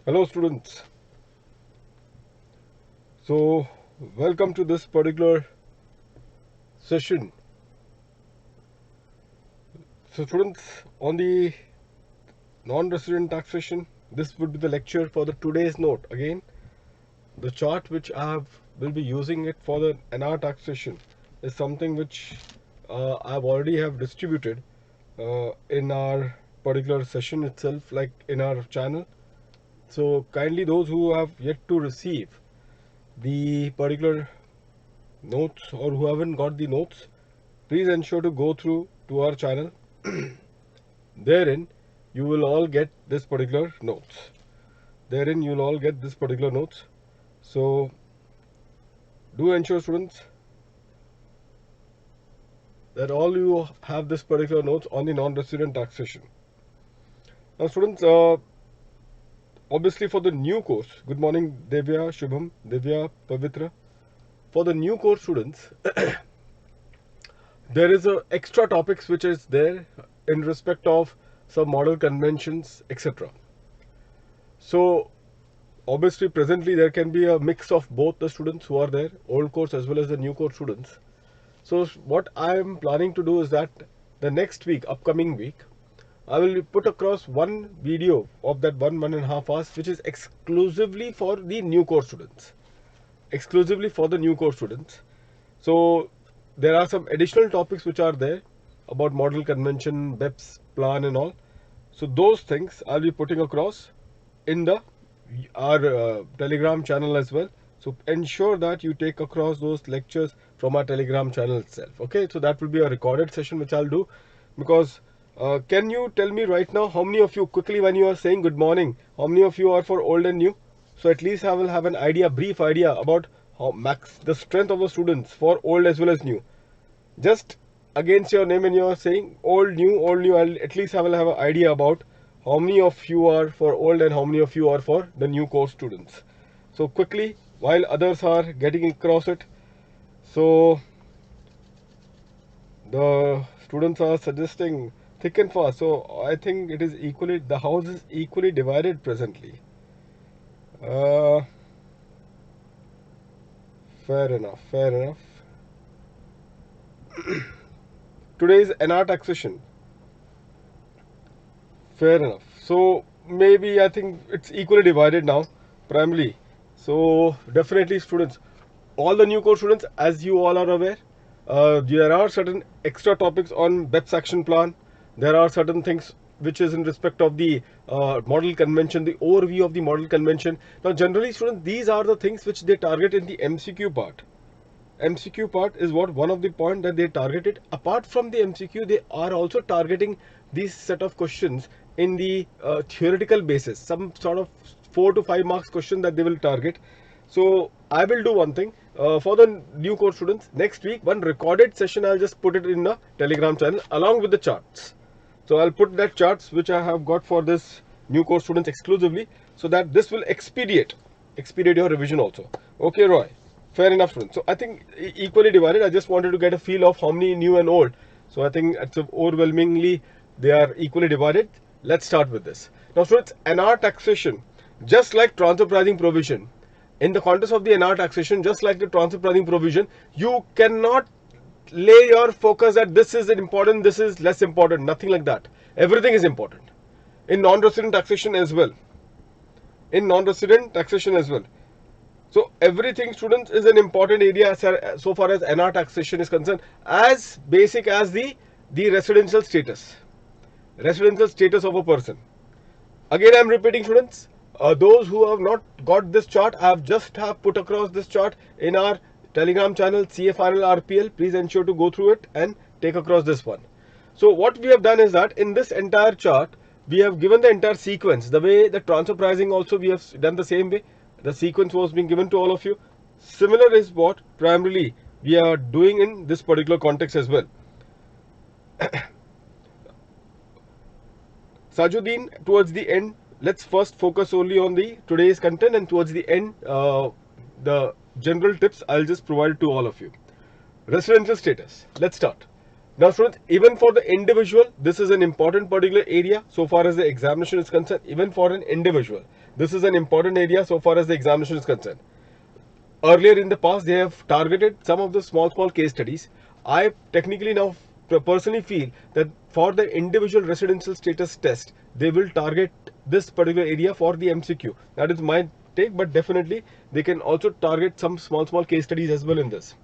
Hello students. So welcome to this particular session. So students, on the non-resident taxation, this would be the lecture for the today's note. Again, the chart which will be using it for the NR taxation is something which I've already have distributed in our particular session itself, like in our channel. So kindly those who have yet to receive the particular notes or who haven't got the notes, please ensure to go through to our channel. Therein you will all get this particular notes. So do ensure students that all you have this particular notes on the non-resident taxation. Now students, obviously for the new course, good morning Devya, Shubham, Divya, Pavitra. For the new course students, there is a extra topics which is there in respect of some model conventions, etc. So obviously presently there can be a mix of both the students who are there, old course as well as the new course students. So what I am planning to do is that the next week, upcoming week, I will put across one video of that 1.5 hours which is exclusively for the new course students. So there are some additional topics which are there about model convention, BEPS plan and all. So those things I'll be putting across in our Telegram channel as well. So ensure that you take across those lectures from our Telegram channel itself. Okay, so that will be a recorded session which I'll do, because can you tell me right now how many of you, quickly, when you are saying good morning, how many of you are for old and new? So at least I will have an idea, brief idea about how the strength of the students for old as well as new. Just against your name and you are saying old, new, I'll at least have an idea about how many of you are for old and how many of you are for the new course students. So quickly, while others are getting across it, so the students are suggesting thick and fast. So I think it is equally, the house is equally divided presently. Fair enough. Today's NR taxation. Fair enough. So maybe I think it's equally divided now, primarily. So definitely students, all the new course students, as you all are aware, there are certain extra topics on BEPS action plan. There are certain things which is in respect of the model convention, the overview of the model convention. Now generally students, these are the things which they target in the MCQ part. MCQ part is what one of the point that they targeted. Apart from the MCQ, they are also targeting these set of questions in the theoretical basis, some sort of 4 to 5 marks question that they will target. So I will do one thing for the new course students. Next week, one recorded session, I'll just put it in the Telegram channel along with the charts. So I'll put that charts which I have got for this new course students exclusively, so that this will expedite your revision also. Okay, Roy. Fair enough, students. So I think equally divided. I just wanted to get a feel of how many new and old. So I think it's overwhelmingly they are equally divided. Let's start with this. Now students, NR taxation, just like transfer pricing provision, in the context of the NR taxation, just like the transfer pricing provision, you cannot lay your focus that this is important, this is less important. Nothing like that. Everything is important. In non-resident taxation as well. So everything students is an important area so far as NR taxation is concerned, as basic as the residential status of a person. Again I am repeating students, those who have not got this chart, I have put across this chart in our Telegram channel CA Final RPL. Please ensure to go through it and take across this one. So what we have done is that in this entire chart we have given the entire sequence. The way the transfer pricing also we have done the same way. The sequence was being given to all of you. Similar is what primarily we are doing in this particular context as well. Sajuddin, towards the end, let's first focus only on the today's content, and towards the end, the general tips I'll just provide to all of you. Residential status. Let's start. Now students, even for the individual, this is an important particular area so far as the examination is concerned, even for an individual. This is an important area so far as the examination is concerned. Earlier in the past, they have targeted some of the small case studies. I technically now personally feel that for the individual residential status test, they will target this particular area for the MCQ. That is my take, but definitely they can also target some small case studies as well in this.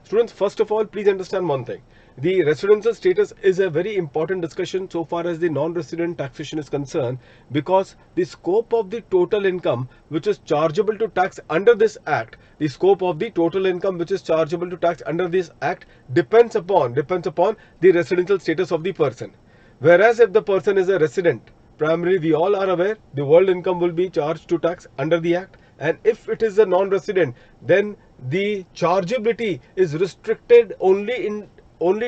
Students, first of all, please understand one thing. The residential status is a very important discussion so far as the non-resident taxation is concerned, because the scope of the total income which is chargeable to tax under this act, the scope of the total income which is chargeable to tax under this act depends upon the residential status of the person. Whereas if the person is a resident, primarily we all are aware the world income will be charged to tax under the act, and if it is a non-resident, then the chargeability is restricted only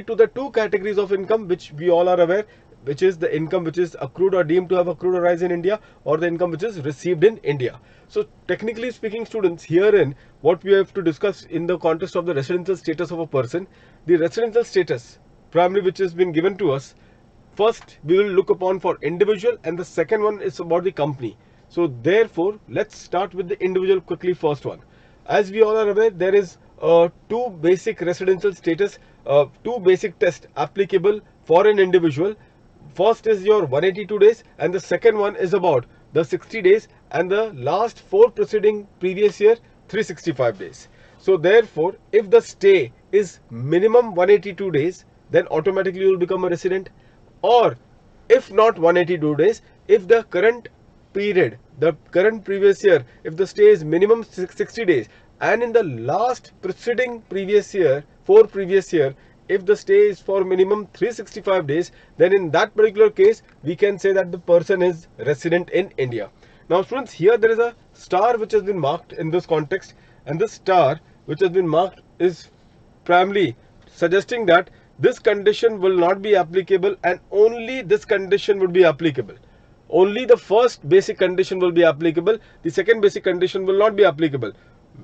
to the two categories of income which we all are aware, which is the income which is accrued or deemed to have accrued or rise in India, or the income which is received in India. So technically speaking, students, herein what we have to discuss in the context of the residential status of a person, the residential status primarily which has been given to us, first we will look upon for individual, and the second one is about the company. So therefore, let's start with the individual quickly. First one, as we all are aware, there is two basic residential status, two basic tests applicable for an individual. First is your 182 days, and the second one is about the 60 days, and the last four preceding previous year 365 days. So therefore, if the stay is minimum 182 days, then automatically you will become a resident. Or if not 182 days, if the current period, the current previous year, if the stay is minimum 60 days, and in the last preceding previous year, for previous year, if the stay is for minimum 365 days, then in that particular case, we can say that the person is resident in India. Now students, here there is a star which has been marked in this context, and this star which has been marked is primarily suggesting that this condition will not be applicable, and only this condition would be applicable. Only the first basic condition will be applicable, the second basic condition will not be applicable.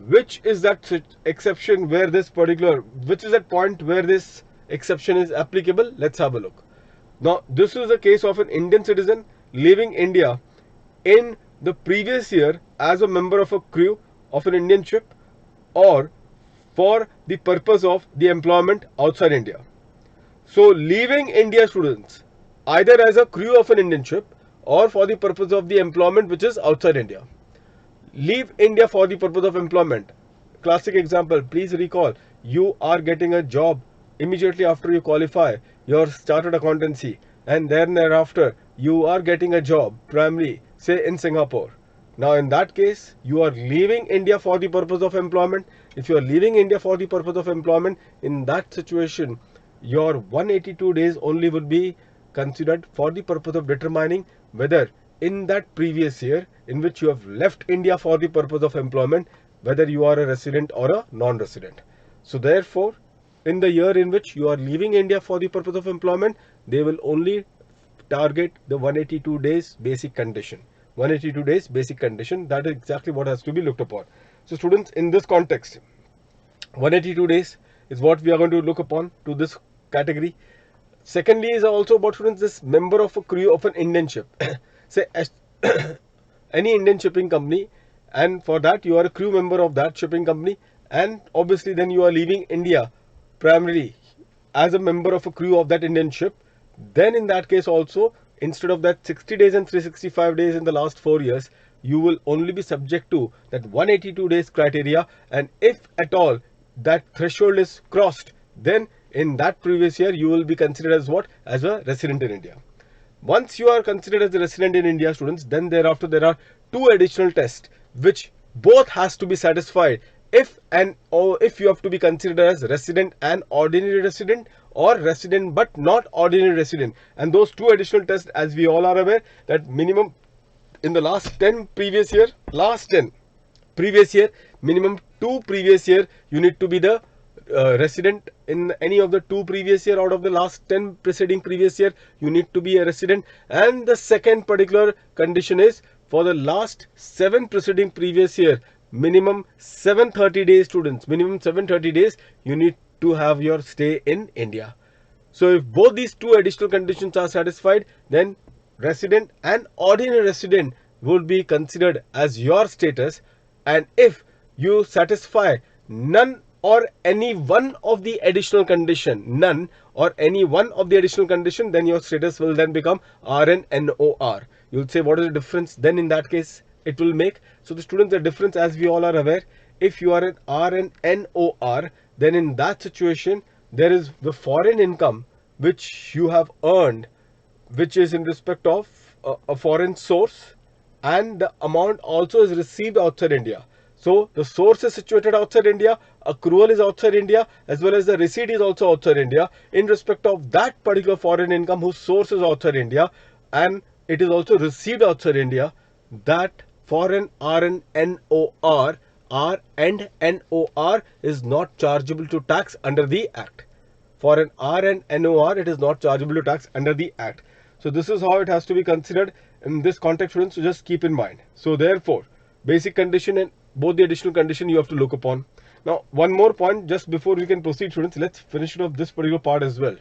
Which is that exception where this particular, which is that point where this exception is applicable? Let's have a look. Now this is the case of an Indian citizen leaving India in the previous year as a member of a crew of an Indian ship, or for the purpose of the employment outside India. So leaving India, students, either as a crew of an Indian ship or for the purpose of the employment which is outside India. Leave India for the purpose of employment. Classic example, please recall, you are getting a job immediately after you qualify your chartered accountancy, and then thereafter you are getting a job primarily say in Singapore. Now in that case, you are leaving India for the purpose of employment. If you are leaving India for the purpose of employment, in that situation, your 182 days only will be considered for the purpose of determining whether in that previous year in which you have left India for the purpose of employment, whether you are a resident or a non-resident. So therefore, in the year in which you are leaving India for the purpose of employment, they will only target the 182 days basic condition. 182 days basic condition, that is exactly what has to be looked upon. So students, in this context, 182 days is what we are going to look upon to this category. Secondly is also about, students, this member of a crew of an Indian ship. Say any Indian shipping company, and for that you are a crew member of that shipping company, and obviously then you are leaving India primarily as a member of a crew of that Indian ship. Then in that case also, instead of that 60 days and 365 days in the last 4 years, you will only be subject to that 182 days criteria, and if at all that threshold is crossed, then in that previous year you will be considered as what? As a resident in India. Once you are considered as a resident in India, students, then thereafter there are two additional tests which both has to be satisfied if you have to be considered as resident and ordinary resident, or resident but not ordinary resident. And those two additional tests, as we all are aware, that minimum in the last 10 previous year, minimum 2 previous year, you need to be the resident in any of the 2 previous year out of the last 10 preceding previous year, you need to be a resident. And the second particular condition is for the last 7 preceding previous year, minimum 730 days, students, minimum 730 days you need to have your stay in India. So if both these two additional conditions are satisfied, then resident and ordinary resident would be considered as your status, and if you satisfy none or any one of the additional condition, none or any one of the additional condition, then your status will then become RNNOR. You'll say, what is the difference then in that case it will make? So the students, the difference, as we all are aware, if you are an RNNOR, then in that situation there is the foreign income which you have earned, which is in respect of a foreign source, and the amount also is received outside India. So the source is situated outside India, accrual is outside India, as well as the receipt is also outside India in respect of that particular foreign income whose source is outside India and it is also received outside India. That foreign RNNOR, R and NOR is not chargeable to tax under the Act. For an RNNOR, it is not chargeable to tax under the Act. So this is how it has to be considered in this context, students. So just keep in mind. So therefore, basic condition and both the additional condition you have to look upon. Now, one more point just before we can proceed, students. Let's finish it off this particular part as well,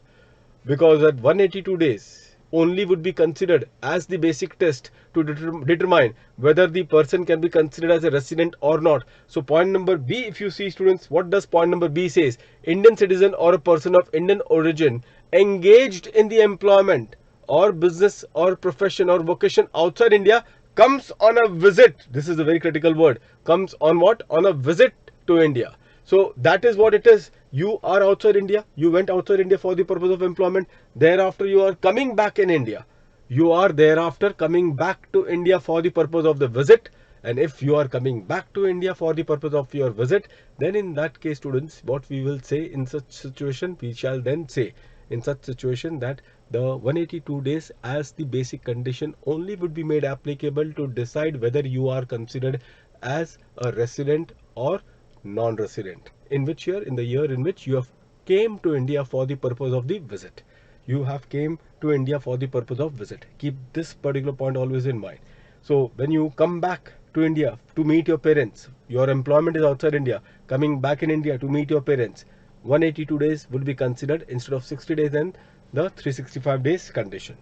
because at 182 days only would be considered as the basic test to determine whether the person can be considered as a resident or not. So point number B, if you see, students, what does point number B says? Indian citizen or a person of Indian origin engaged in the employment or business or profession or vocation outside India comes on a visit. This is a very critical word. Comes on what? On a visit to India. So that is what it is. You are outside India. You went outside India for the purpose of employment. Thereafter, you are coming back in India. You are thereafter coming back to India for the purpose of the visit. And if you are coming back to India for the purpose of your visit, then in that case, students, what we will say in such situation, we shall then say in such situation that the 182 days as the basic condition only would be made applicable to decide whether you are considered as a resident or non-resident. In which year? In the year in which you have came to India for the purpose of the visit. You have came to India for the purpose of visit. Keep this particular point always in mind. So when you come back to India to meet your parents, your employment is outside India, coming back in India to meet your parents, 182 days will be considered instead of 60 days and the 365 days condition.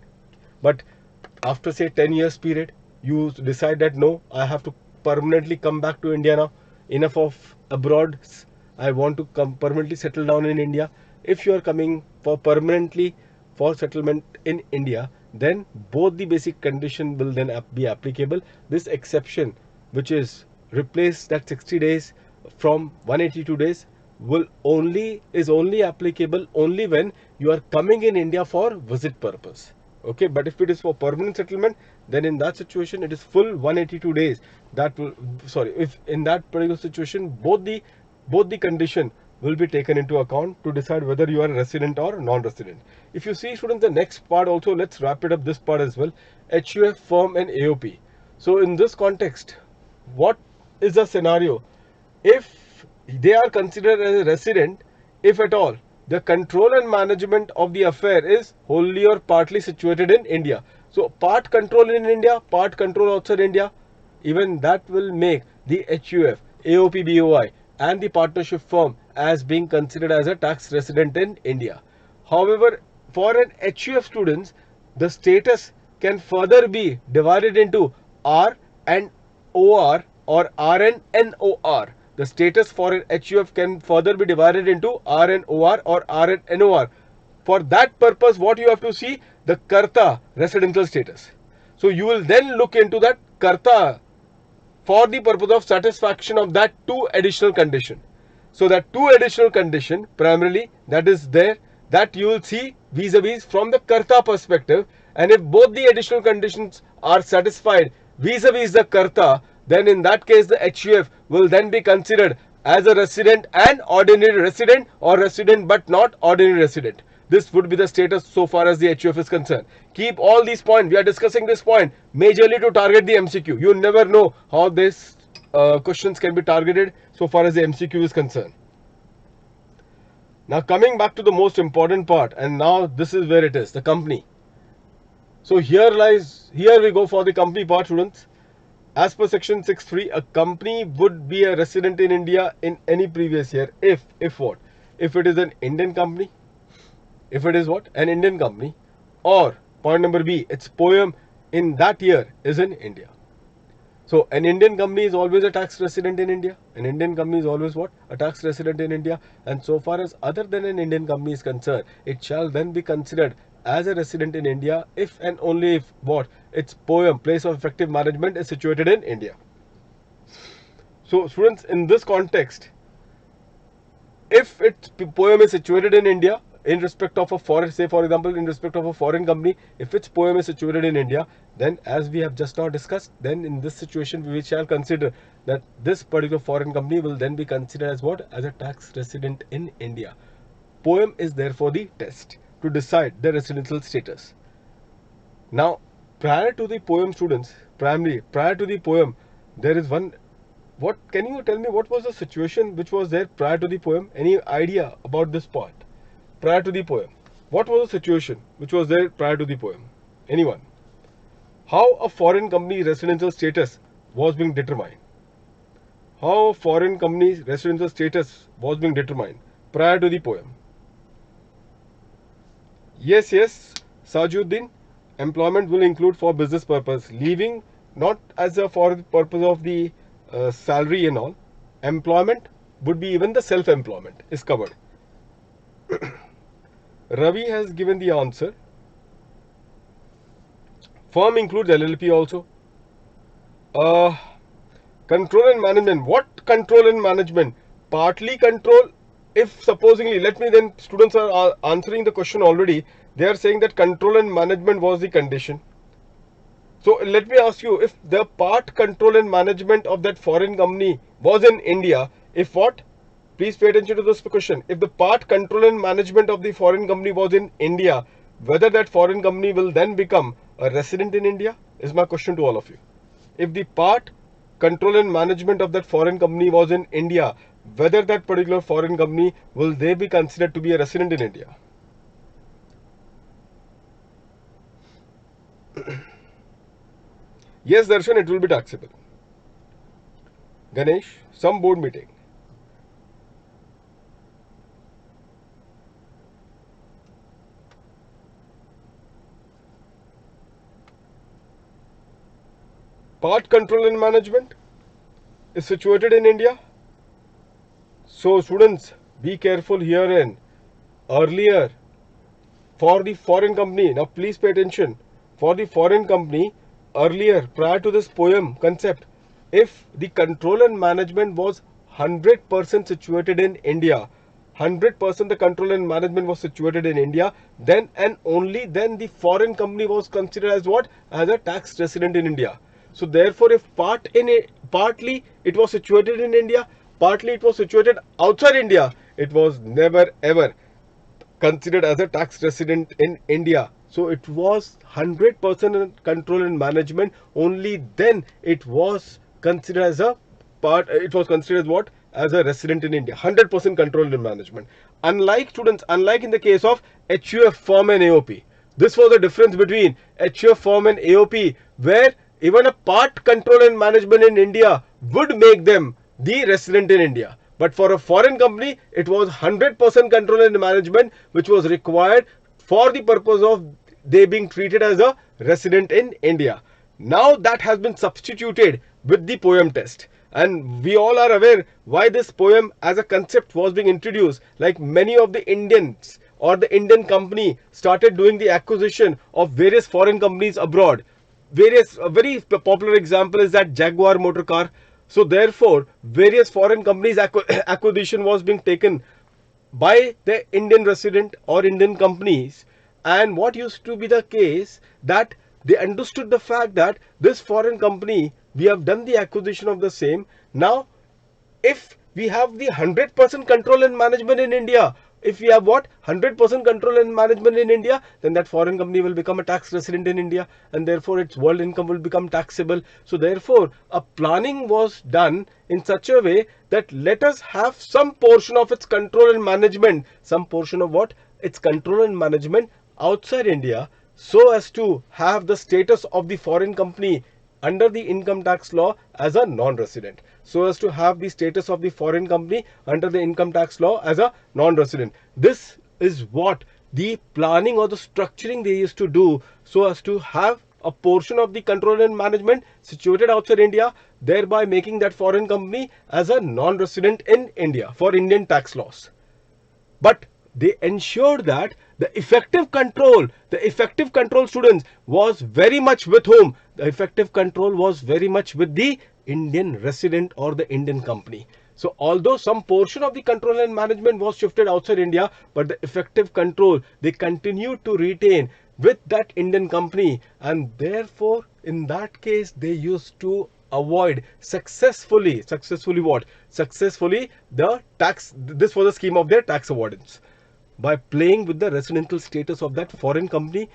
But after say 10 years period, you decide that no, I have to permanently come back to India now. Enough of abroad. I want to come permanently settle down in India. If you are coming for permanently for settlement in India, then both the basic condition will then be applicable. This exception, which is replace that 60 days from 182 days, is only applicable only when you are coming in India for visit purpose. Okay, but if it is for permanent settlement, then in that situation it is full 182 days. That will, sorry, if in that particular situation both the condition will be taken into account to decide whether you are a resident or non-resident. If you see, students, the next part also, let's wrap it up this part as well. HUF, firm and AOP. So in this context, what is the scenario? If they are considered as a resident, if at all, the control and management of the affair is wholly or partly situated in India. So part control in India, part control outside India, even that will make the HUF, AOP, BOI and the partnership firm as being considered as a tax resident in India. However, for an HUF students, the status can further be divided into R and OR or R and NOR. The status for an HUF can further be divided into RNOR or RNNOR. For that purpose, what you have to see? The Karta residential status. So you will then look into that Karta for the purpose of satisfaction of that two additional condition. So that two additional condition primarily that is there, that you will see vis-a-vis from the Karta perspective, and if both the additional conditions are satisfied vis-a-vis the Karta, then in that case the HUF will then be considered as a resident and ordinary resident or resident but not ordinary resident. This would be the status so far as the HUF is concerned. Keep all these points. We are discussing this point majorly to target the MCQ. You never know how these questions can be targeted so far as the MCQ is concerned. Now coming back to the most important part, and now this is where it is, the company. So here we go for the company part, students. As per section 6.3, a company would be a resident in India in any previous year if what? If it is an Indian company, if it is what? An Indian company, or point number B, its POEM in that year is in India. So an Indian company is always a tax resident in India. An Indian company is always what? A tax resident in India. And so far as other than an Indian company is concerned, it shall then be considered as a resident in India if and only if what? Its POEM, place of effective management, is situated in India. So students, in this context, if its POEM is situated in India, in respect of a foreign, say for example, in respect of a foreign company, if its POEM is situated in India, then as we have just now discussed, then in this situation we shall consider that this particular foreign company will then be considered as what? As a tax resident in India. POEM is therefore the test to decide the residential status. Now, prior to the POEM, students, prior to the POEM, there is one. What can you tell me? What was the situation which was there prior to the POEM? Any idea about this part? Prior to the POEM, what was the situation which was there prior to the POEM? Anyone? How a foreign company residential status was being determined? How a foreign company's residential status was being determined prior to the POEM? Yes, Sajuddin. Employment will include for business purpose, leaving not as a for the purpose of the salary and all. Employment would be even the self-employment is covered. Ravi has given the answer. Firm includes LLP also. Control and management. What control and management? Partly control. If supposingly, let me then, students are answering the question already. They are saying that control and management was the condition. So let me ask you, if the part control and management of that foreign company was in India, if what? Please pay attention to this question. If the part control and management of the foreign company was in India, whether that foreign company will then become a resident in India is my question to all of you. If the part control and management of that foreign company was in India, whether that particular foreign company will they be considered to be a resident in India? Yes, Darshan, it will be taxable. Ganesh, some board meeting. Part control and management is situated in India. So students, be careful herein. Earlier, for the foreign company, now please pay attention. For the foreign company, earlier, prior to this POEM concept, if the control and management was 100% situated in India, 100% the control and management was situated in India, then and only then the foreign company was considered as what? As a tax resident in India. So therefore, if partly it was situated in India, partly it was situated outside India, it was never ever considered as a tax resident in India. So it was 100% control and management. Only then it was considered as a part. It was considered as what? As a resident in India. 100% control and management. Unlike students, unlike in the case of HUF firm and AOP, this was the difference between HUF firm and AOP, where even a part control and management in India would make them the resident in India. But for a foreign company, it was 100% control and management which was required for the purpose of they being treated as a resident in India. Now that has been substituted with the POEM test. And we all are aware why this POEM as a concept was being introduced. Like many of the Indians or the Indian company started doing the acquisition of various foreign companies abroad. A very popular example is that Jaguar motor car. So therefore, various foreign companies acquisition was being taken by the Indian resident or Indian companies. And what used to be the case that they understood the fact that this foreign company, we have done the acquisition of the same. Now, if we have the 100% control and management in India, if we have what? 100% control and management in India, then that foreign company will become a tax resident in India and therefore its world income will become taxable. So therefore, a planning was done in such a way that let us have some portion of its control and management, some portion of what? Its control and management outside India, so as to have the status of the foreign company under the income tax law as a non-resident, so as to have the status of the foreign company under the income tax law as a non-resident. This is what the planning or the structuring they used to do so as to have a portion of the control and management situated outside India, thereby making that foreign company as a non-resident in India for Indian tax laws. But they ensured that the effective control students was very much with whom? The effective control was very much with the Indian resident or the Indian company. So although some portion of the control and management was shifted outside India, but the effective control they continued to retain with that Indian company, and therefore in that case they used to avoid successfully the tax. This was the scheme of their tax avoidance by playing with the residential status of that foreign company,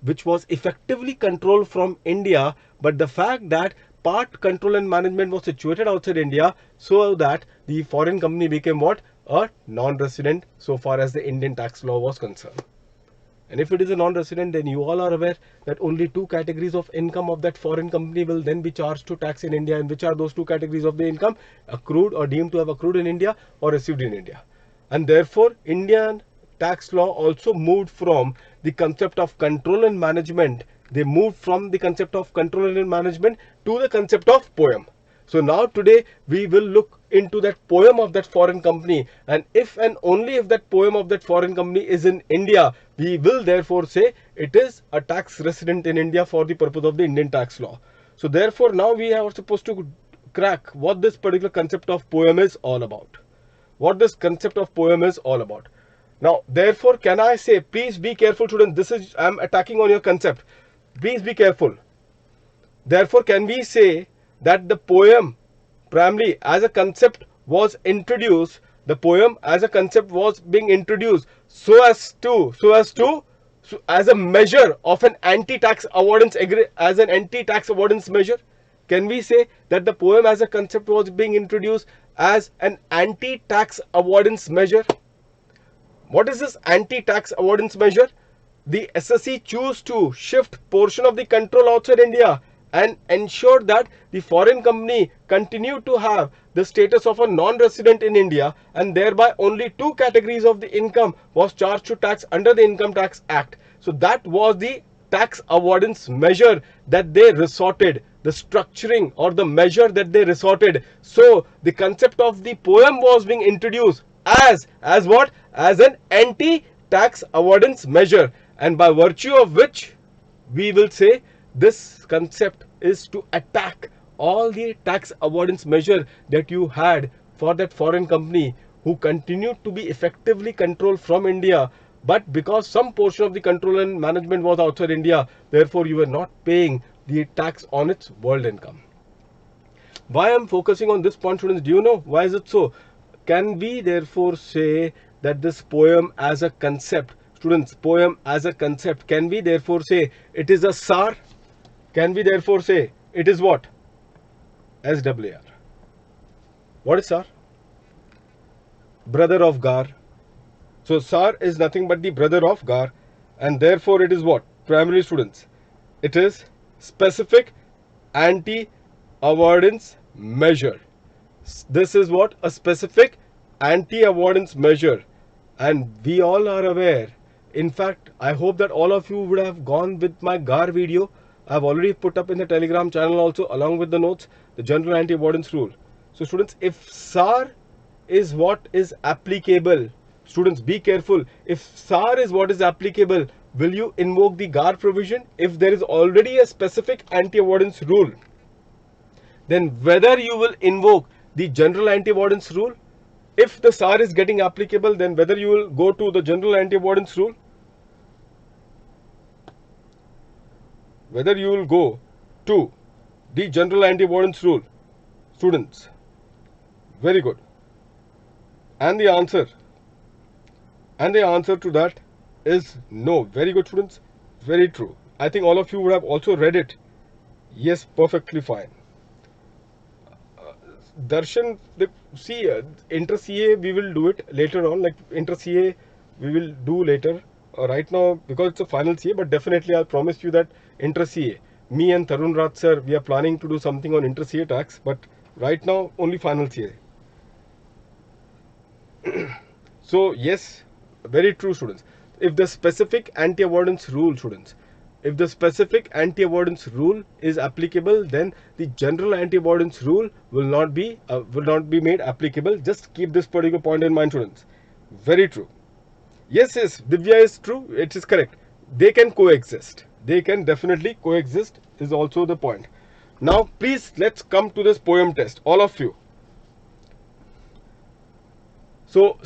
which was effectively controlled from India, but the fact that part control and management was situated outside India, so that the foreign company became what? A non-resident so far as the Indian tax law was concerned. And if it is a non-resident, then you all are aware that only two categories of income of that foreign company will then be charged to tax in India. And which are those two categories of the income? Accrued or deemed to have accrued in India or received in India. And therefore, Indian tax law also moved from the concept of control and management. They moved from the concept of control and management to the concept of POEM. So now today we will look into that POEM of that foreign company, and if and only if that POEM of that foreign company is in India, we will therefore say it is a tax resident in India for the purpose of the Indian tax law. So therefore now we are supposed to crack what this particular concept of POEM is all about. What this concept of POEM is all about. Now therefore can I say, please be careful students, this is I am attacking on your concept. Please be careful. Therefore can we say that the POEM primarily as a concept was introduced, the POEM as a concept was being introduced as a measure of an anti-tax avoidance measure? Can we say that the POEM as a concept was being introduced as an anti-tax avoidance measure? What is this anti-tax avoidance measure? The SSE chose to shift portion of the control outside India and ensured that the foreign company continued to have the status of a non-resident in India, and thereby only two categories of the income was charged to tax under the Income Tax Act. So that was the tax avoidance measure that they resorted, the structuring or the measure that they resorted. So the concept of the POEM was being introduced as what? As an anti-tax avoidance measure, and by virtue of which we will say this concept is to attack all the tax avoidance measure that you had for that foreign company who continued to be effectively controlled from India, but because some portion of the control and management was outside India, therefore you were not paying the tax on its world income. Why I am focusing on this point, students? Do you know why is it so? Can we therefore say that this POEM as a concept, students, POEM as a concept, can we therefore say it is a SAR? Can we therefore say it is what? SWAR. What is SAR? Brother of GAR. So SAR is nothing but the brother of GAR, and therefore it is what? Primarily, students, it is specific anti-avoidance measure. This is what? A specific anti-avoidance measure, and we all are aware. In fact, I hope that all of you would have gone with my GAR video. I've already put up in the Telegram channel also, along with the notes, the general anti-avoidance rule. So students, if SAR is what is applicable, students, be careful. If SAR is what is applicable, will you invoke the GAR provision? If there is already a specific anti-avoidance rule, then whether you will invoke the general anti-avoidance rule. If the SAR is getting applicable, then whether you will go to the general anti-avoidance rule, whether you will go to the general anti-avoidance rule, students. Very good. And the answer to that is no. Very good, students. Very true. I think all of you would have also read it. Yes, perfectly fine. Darshan, see, inter-CA we will do it later on, like inter-CA we will do later. Right now, because it's a final CA, but definitely I'll promise you that inter-CA, me and Tarun Raj sir, we are planning to do something on inter-CA tax, but right now only final CA. So yes, very true, students. If the specific anti-avoidance rule, students, if the specific anti-avoidance rule is applicable, then the general anti-avoidance rule will not be made applicable. Just keep this particular point in mind, students. Very true. Yes, Divya is true. It is correct. They can coexist. They can definitely coexist is also the point. Now, please let's come to this poem test, all of you. So,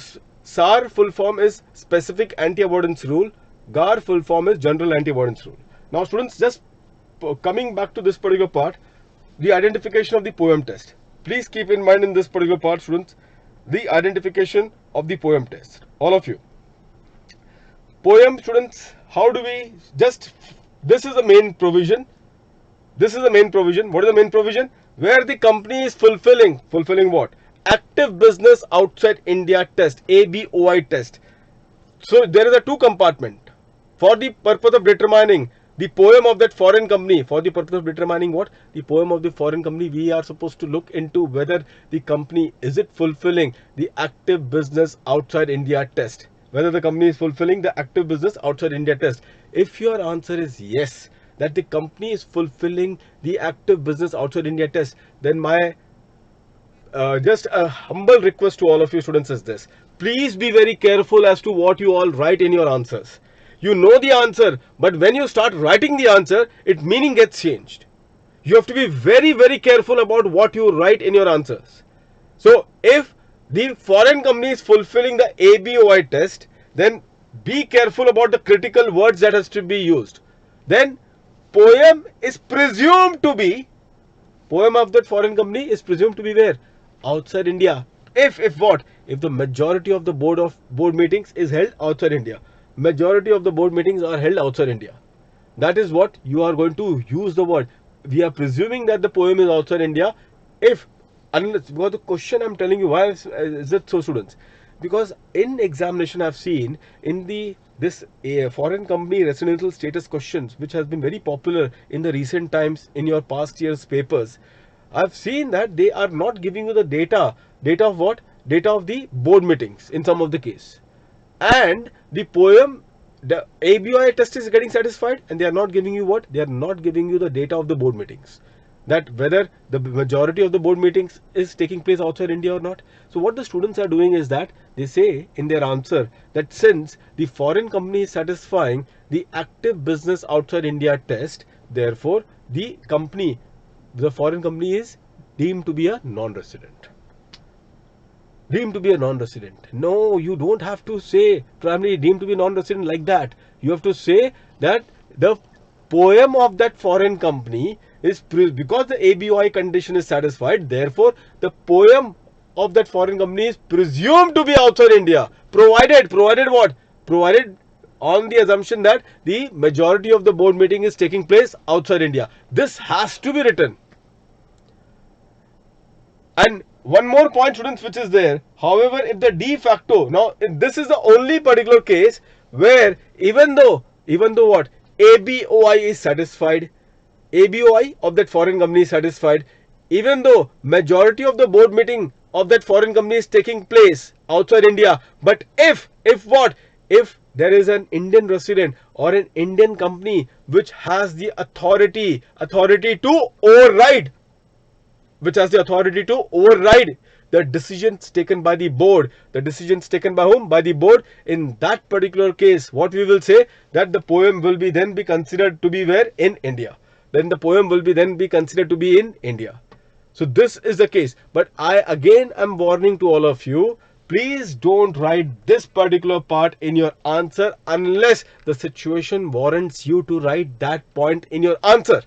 SAR full form is specific anti-avoidance rule. GAR full form is general anti-avoidance rule. Now, students, just coming back to this particular part, the identification of the poem test. Please keep in mind in this particular part, students, the identification of the poem test. All of you. Poem, students, how do we just, this is the main provision. This is the main provision. What is the main provision? Where the company is fulfilling what? Active business outside India test, ABOI test. So there is a two compartment. For the purpose of determining the poem of that foreign company, for the purpose of determining what? The poem of the foreign company, we are supposed to look into whether the company, is it fulfilling the active business outside India test. Whether the company is fulfilling the active business outside India test. If your answer is yes, that the company is fulfilling the active business outside India test, then my just a humble request to all of you students is this. Please be very careful as to what you all write in your answers. You know the answer, but when you start writing the answer, its meaning gets changed. You have to be very, very careful about what you write in your answers. So, if the foreign company is fulfilling the ABOI test, then be careful about the critical words that has to be used. Then, poem is presumed to be, poem of that foreign company is presumed to be where? Outside India. If what? If the majority of the board meetings is held outside India. Majority of the board meetings are held outside India. That is what you are going to use the word. We are presuming that the poem is outside India. If, unless, because the question I'm telling you, why is it so, students? Because in examination I've seen in this foreign company residential status questions, which has been very popular in the recent times in your past years papers, I've seen that they are not giving you the data of what? Data of the board meetings in some of the case. And the poem, the ABOI test is getting satisfied, and they are not giving you what? They are not giving you the data of the board meetings. That whether the majority of the board meetings is taking place outside India or not. So what the students are doing is that they say in their answer that since the foreign company is satisfying the active business outside India test, therefore the foreign company is deemed to be a non-resident. Deemed to be a non-resident. No, you don't have to say primarily deemed to be non-resident like that. You have to say that the poem of that foreign company is, because the ABOI condition is satisfied, therefore the poem of that foreign company is presumed to be outside India. Provided what? Provided on the assumption that the majority of the board meeting is taking place outside India. This has to be written. And one more point, students, which is there. However, if the de facto, now this is the only particular case where even though what? ABOI is satisfied, ABOI of that foreign company is satisfied, even though majority of the board meeting of that foreign company is taking place outside India. But if what? If there is an Indian resident or an Indian company which has the authority to override, the decisions taken by the board. The decisions taken by whom? By the board. In that particular case, what we will say, that the poem will be then be considered to be where? In India. Then the poem will be then be considered to be in India. So this is the case. But I again am warning to all of you, please don't write this particular part in your answer unless the situation warrants you to write that point in your answer.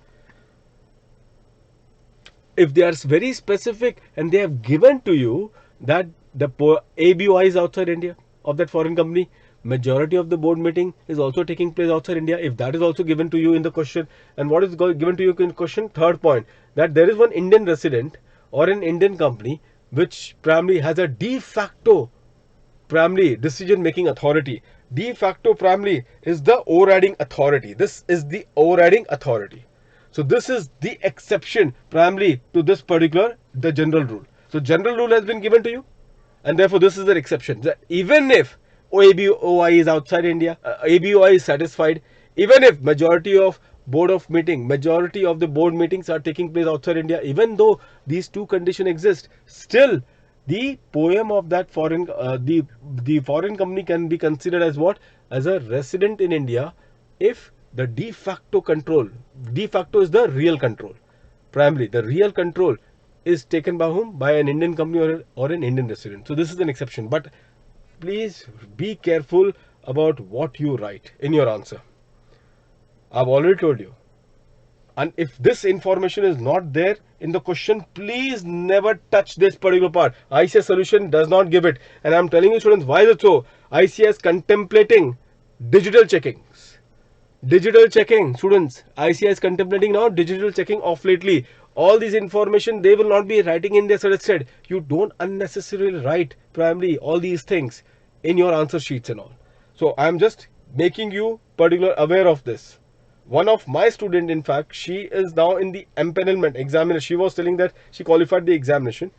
If they are very specific and they have given to you that the ABOI is outside India of that foreign company, majority of the board meeting is also taking place outside India, if that is also given to you in the question, and what is given to you in the question? Third point, that there is one Indian resident or an Indian company which primarily has a de facto primarily decision making authority. De facto primarily is the overriding authority. This is the overriding authority. So this is the exception primarily to this particular, the general rule. So general rule has been given to you, and therefore this is the exception, that even if ABOI is outside India, ABOI is satisfied, Even if majority of majority of the board meetings are taking place outside India, even though these two conditions exist, still the poem of that the foreign company can be considered as what? As a resident in India, if the de facto is the real control. Primarily, the real control is taken by whom? By an Indian company or an Indian resident. So this is an exception. But please be careful about what you write in your answer. I've already told you. And if this information is not there in the question, please never touch this particular part. ICS solution does not give it. And I'm telling you students, why is it so? ICS contemplating digital checkings. Digital checking, students. ICS contemplating now digital checking of lately. All these information they will not be writing in their suggested. You don't unnecessarily write primarily all these things in your answer sheets and all. So I'm just making you particular aware of this. One of my student, in fact, she is now in the empanelment examiner. She was telling that she qualified the examination,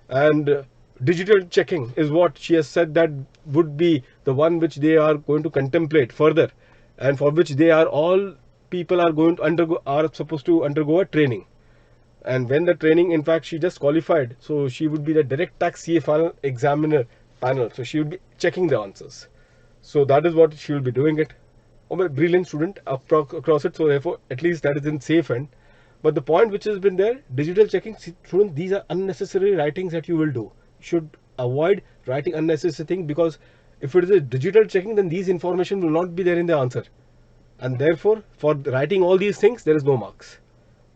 and digital checking is what she has said that would be the one which they are going to contemplate further, and for which they are all people are going to supposed to undergo a training. And when the training, in fact, she just qualified, so she would be the direct tax CA final examiner panel. So she would be checking the answers. So that is what she will be doing it. A brilliant student across it, so therefore at least that is in safe end. But the point which has been there, digital checking, students, these are unnecessary writings that you will do. You should avoid writing unnecessary things, because if it is a digital checking, then these information will not be there in the answer, and therefore for writing all these things there is no marks.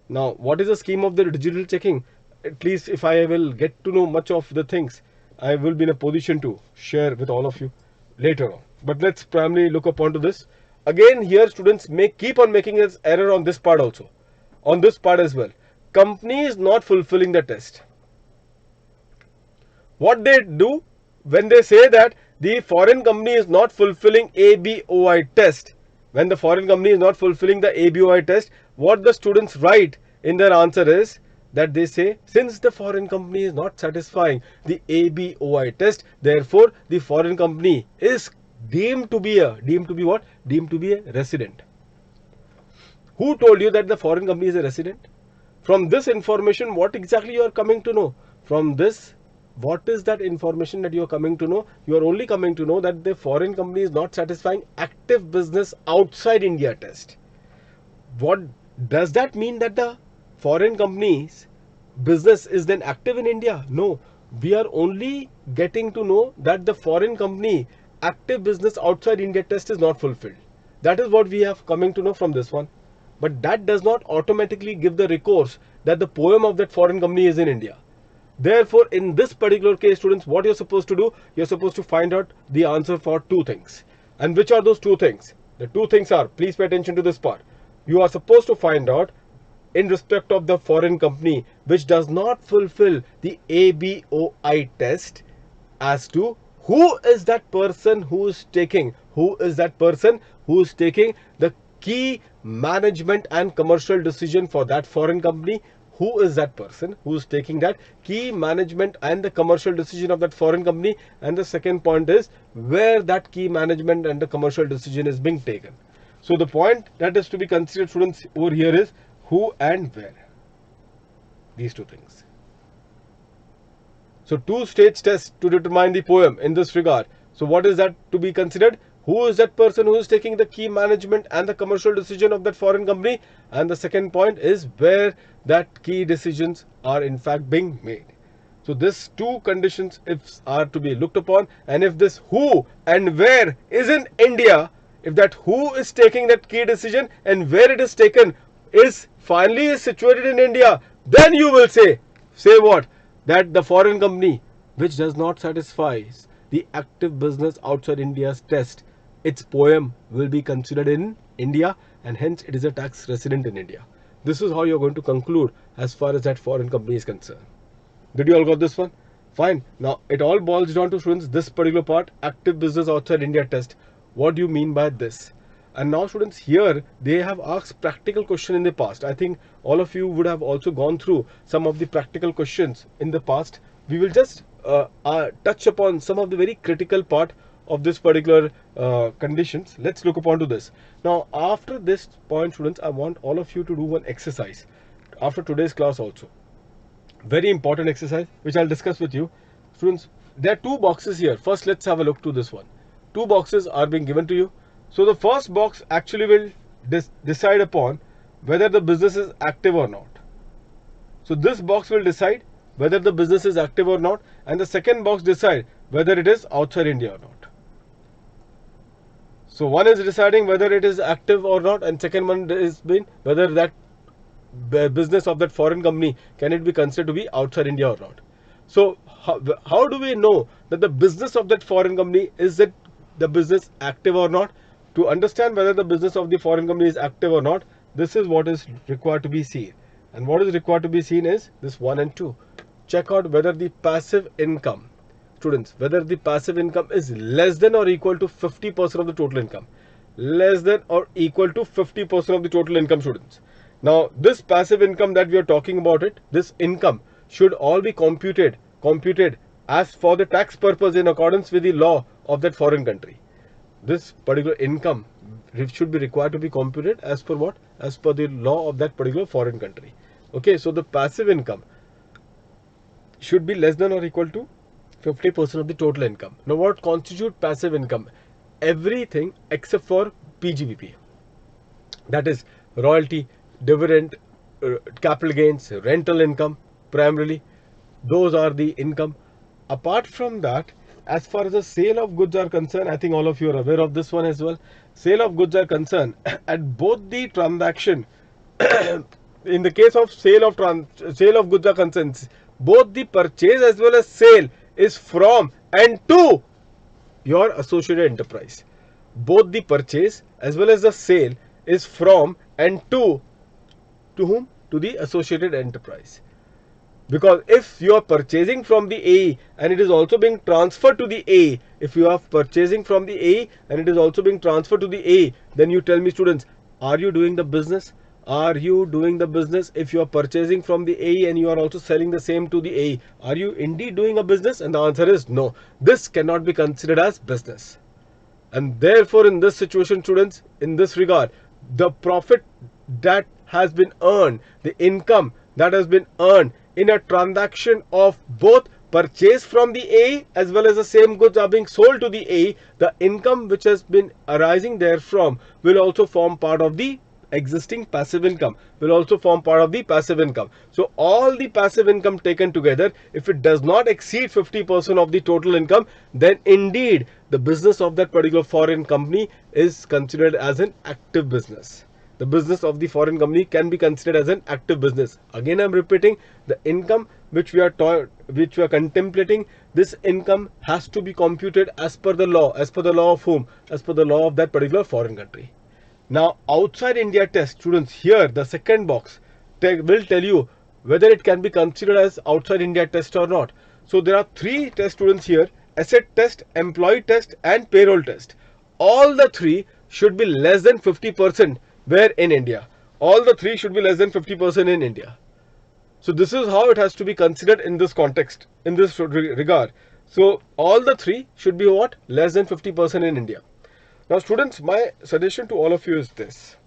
Now what is the scheme of the digital checking? At least if I will get to know much of the things, I will be in a position to share with all of you later on. But let's primarily look upon to this. Again, here students may keep on making this error on this part also. On this part as well. Company is not fulfilling the test. What they do when they say that the foreign company is not fulfilling ABOI test. When the foreign company is not fulfilling the ABOI test, what the students write in their answer is that they say, since the foreign company is not satisfying the ABOI test, therefore the foreign company is deemed to be a resident. Who told you that the foreign company is a resident? From this information, what exactly you are coming to know? From this, what is that information that you are coming to know? You are only coming to know that the foreign company is not satisfying active business outside India test. What does that mean? That the foreign company's business is then active in India? No, we are only getting to know that the foreign company active business outside India test is not fulfilled. That is what we have coming to know from this one. But that does not automatically give the recourse that the poem of that foreign company is in India. Therefore, in this particular case, students, what you're supposed to do, you're supposed to find out the answer for two things. And which are those two things? The two things are, please pay attention to this part. You are supposed to find out in respect of the foreign company which does not fulfill the ABOI test as to who is that person who is taking the key management and commercial decision for that foreign company. Who is that person who is taking that key management and the commercial decision of that foreign company? And the second point is where that key management and the commercial decision is being taken. So the point that is to be considered, students, over here is who and where. These two things. So two-stage test to determine the poem in this regard. So what is that to be considered? Who is that person who is taking the key management and the commercial decision of that foreign company? And the second point is where that key decisions are in fact being made. So these two conditions are to be looked upon, and if this who and where is in India, if that who is taking that key decision and where it is taken is finally situated in India, then you will say what? That the foreign company which does not satisfy the active business outside India's test, its poem will be considered in India, and hence it is a tax resident in India. This is how you are going to conclude as far as that foreign company is concerned. Did you all got this one? Fine. Now it all boils down to, students, this particular part, active business outside India test. What do you mean by this? And now, students, here they have asked practical question in the past. I think all of you would have also gone through some of the practical questions in the past. We will just touch upon some of the very critical part of this particular conditions. Let's look upon to this. Now after this point, students, I want all of you to do one exercise after today's class also. Very important exercise which I'll discuss with you. Students, there are two boxes here. First, let's have a look to this one. Two boxes are being given to you. So the first box actually will decide upon whether the business is active or not. So this box will decide whether the business is active or not, and the second box decide whether it is outside India or not. So one is deciding whether it is active or not, and second one is been whether that business of that foreign company can it be considered to be outside India or not. So how do we know that the business of that foreign company, is it the business active or not? To understand whether the business of the foreign company is active or not, this is what is required to be seen. And what is required to be seen is this 1 and 2. Check out whether the passive income, students, whether the passive income is less than or equal to 50% of the total income. Less than or equal to 50% of the total income, students. Now this passive income that we are talking about it, this income should all be computed as for the tax purpose in accordance with the law of that foreign country. This particular income should be required to be computed as per what? As per the law of that particular foreign country. Okay, so the passive income should be less than or equal to 50% of the total income. Now what constitutes passive income? Everything except for PGBP. That is royalty, dividend, capital gains, rental income primarily. Those are the income. Apart from that, as far as the sale of goods are concerned, I think all of you are aware of this one as well. Sale of goods are concerned, at both the transaction, in the case of sale of goods are concerned, both the purchase as well as sale is from and to your associated enterprise. Both the purchase as well as the sale is from and to whom? To the associated enterprise. Because if you are purchasing from the A and it is also being transferred to the A, if you are purchasing from the A and it is also being transferred to the A, then you tell me, students, are you doing the business? Are you doing the business? If you are purchasing from the A and you are also selling the same to the A, are you indeed doing a business? And the answer is no. This cannot be considered as business. And therefore, in this situation, students, in this regard, the profit that has been earned, the income that has been earned in a transaction of both purchase from the A as well as the same goods are being sold to the A, the income which has been arising therefrom will also form part of the existing passive income, will also form part of the passive income. So all the passive income taken together, if it does not exceed 50% of the total income, then indeed the business of that particular foreign company is considered as an active business. The business of the foreign company can be considered as an active business. Again, I am repeating, the income which we are contemplating, this income has to be computed as per the law. As per the law of whom? As per the law of that particular foreign country. Now, outside India test, students, here the second box will tell you whether it can be considered as outside India test or not. So there are three test, students, here: asset test, employee test and payroll test. All the three should be less than 50%. Where? In India. All the three should be less than 50% in India. So this is how it has to be considered in this context, in this regard. So all the three should be what? Less than 50% in India. Now students, my suggestion to all of you is this.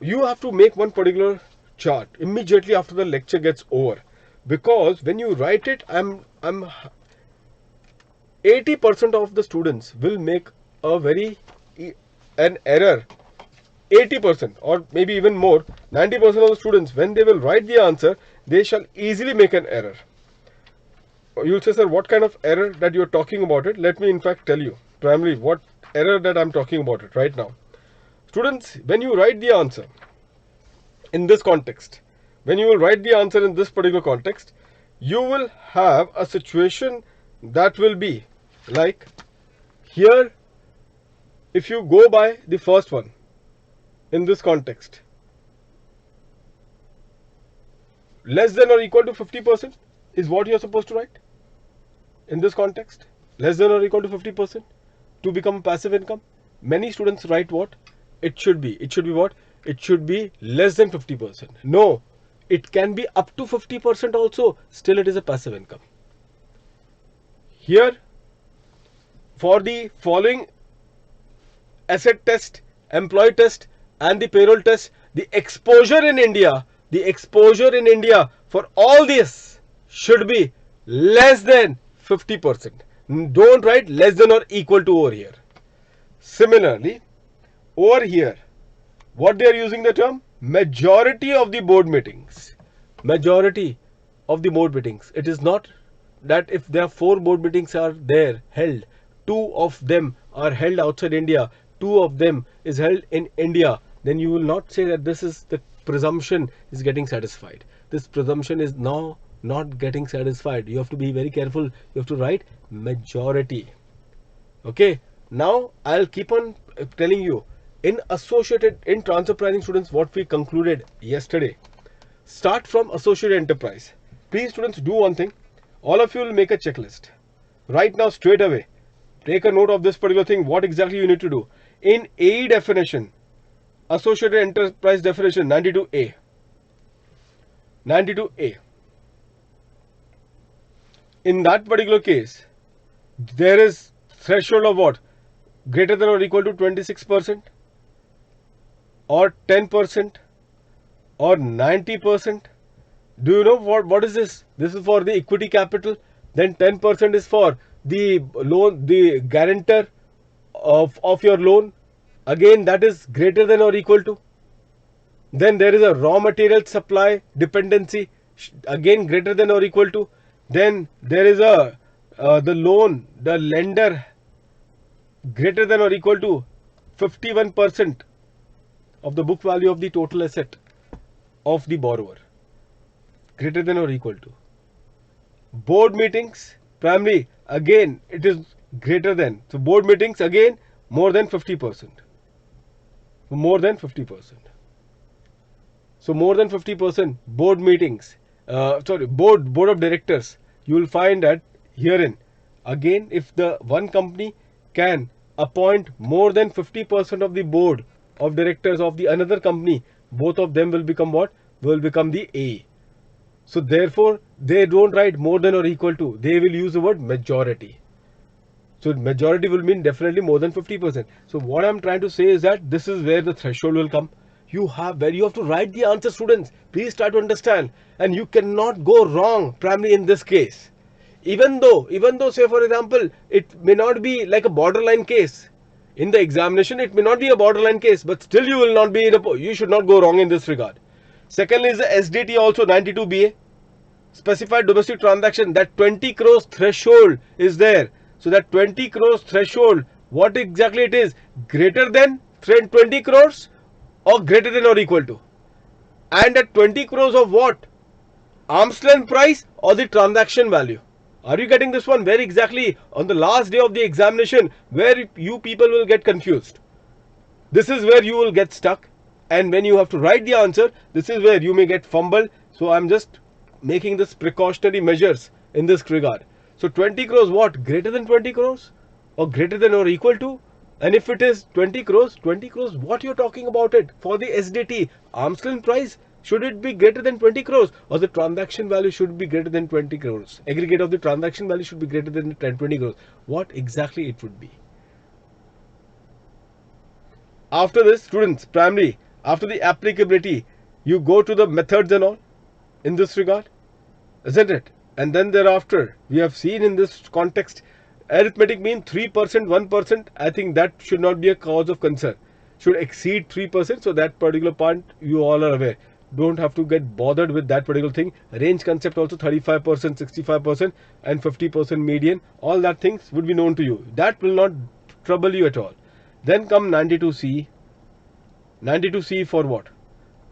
You have to make one particular chart immediately after the lecture gets over, because when you write it, 80% of the students will make an error. 80% or maybe even more, 90% of the students, when they will write the answer, they shall easily make an error. You'll say, sir, what kind of error that you're talking about it? Let me in fact tell you primarily what error that I'm talking about it right now. Students, when you write the answer in this context, when you will write the answer in this particular context, you will have a situation that will be like here. If you go by the first one, in this context, less than or equal to 50% is what you are supposed to write. In this context, less than or equal to 50% to become a passive income. Many students write what? It should be what? It should be less than 50%. No, it can be up to 50% also. Still it is a passive income. Here, for the following asset test, employee test, and the payroll test, the exposure in India, for all this should be less than 50%. Don't write less than or equal to over here. Similarly, over here, what they are using the term? Majority of the board meetings. Majority of the board meetings. It is not that if there are 4 board meetings are there held, 2 of them are held outside India, 2 of them is held in India, then you will not say that this is the presumption is getting satisfied. This presumption is now not getting satisfied. You have to be very careful. You have to write majority. Okay. Now I'll keep on telling you in transfer pricing, students, what we concluded yesterday. Start from associated enterprise. Please, students, do one thing. All of you will make a checklist right now, straight away. Take a note of this particular thing, what exactly you need to do. In AE definition, associated enterprise definition, 92A. 92A. In that particular case, there is threshold of what? Greater than or equal to 26% or 10% or 90%. Do you know what is this? This is for the equity capital. Then 10% is for the loan, the guarantor of your loan. Again, that is greater than or equal to. Then there is a raw material supply dependency. Again, greater than or equal to. Then there is a the loan, the lender, greater than or equal to 51% of the book value of the total asset of the borrower, greater than or equal to. Board meetings, primary, again it is greater than. So board meetings, again more than 50%. More than 50%. So more than 50% board meetings, board of directors, you will find that herein. Again, if the one company can appoint more than 50% of the board of directors of the another company, both of them will become what? Will become the A. So therefore, they don't write more than or equal to. They will use the word majority. So majority will mean definitely more than 50%. So what I'm trying to say is that this is where the threshold will come. You have to write the answer, students. Please try to understand. And you cannot go wrong primarily in this case. Even though say for example, it may not be like a borderline case. In the examination, it may not be a borderline case, but still you will not be you should not go wrong in this regard. Secondly is the SDT also 92BA. Specified domestic transaction, that 20 crores threshold is there. So that 20 crores threshold, what exactly it is? Greater than 20 crores or greater than or equal to? And at 20 crores of what? Arm's length price or the transaction value? Are you getting this one? Where exactly on the last day of the examination, where you people will get confused. This is where you will get stuck. And when you have to write the answer, this is where you may get fumbled. So I'm just making this precautionary measures in this regard. So 20 crores what? Greater than 20 crores or greater than or equal to? And if it is 20 crores, what you're talking about it? For the SDT, arm's length price, should it be greater than 20 crores or the transaction value should be greater than 20 crores? Aggregate of the transaction value should be greater than 20 crores. What exactly it would be? After this, students, primarily, after the applicability, you go to the methods and all in this regard, isn't it? And then thereafter, we have seen in this context, arithmetic mean 3%, 1%. I think that should not be a cause of concern. Should exceed 3%. So that particular point you all are aware. Don't have to get bothered with that particular thing. Range concept also 35%, 65% and 50% median. All that things would be known to you. That will not trouble you at all. Then come 92C. 92C for what?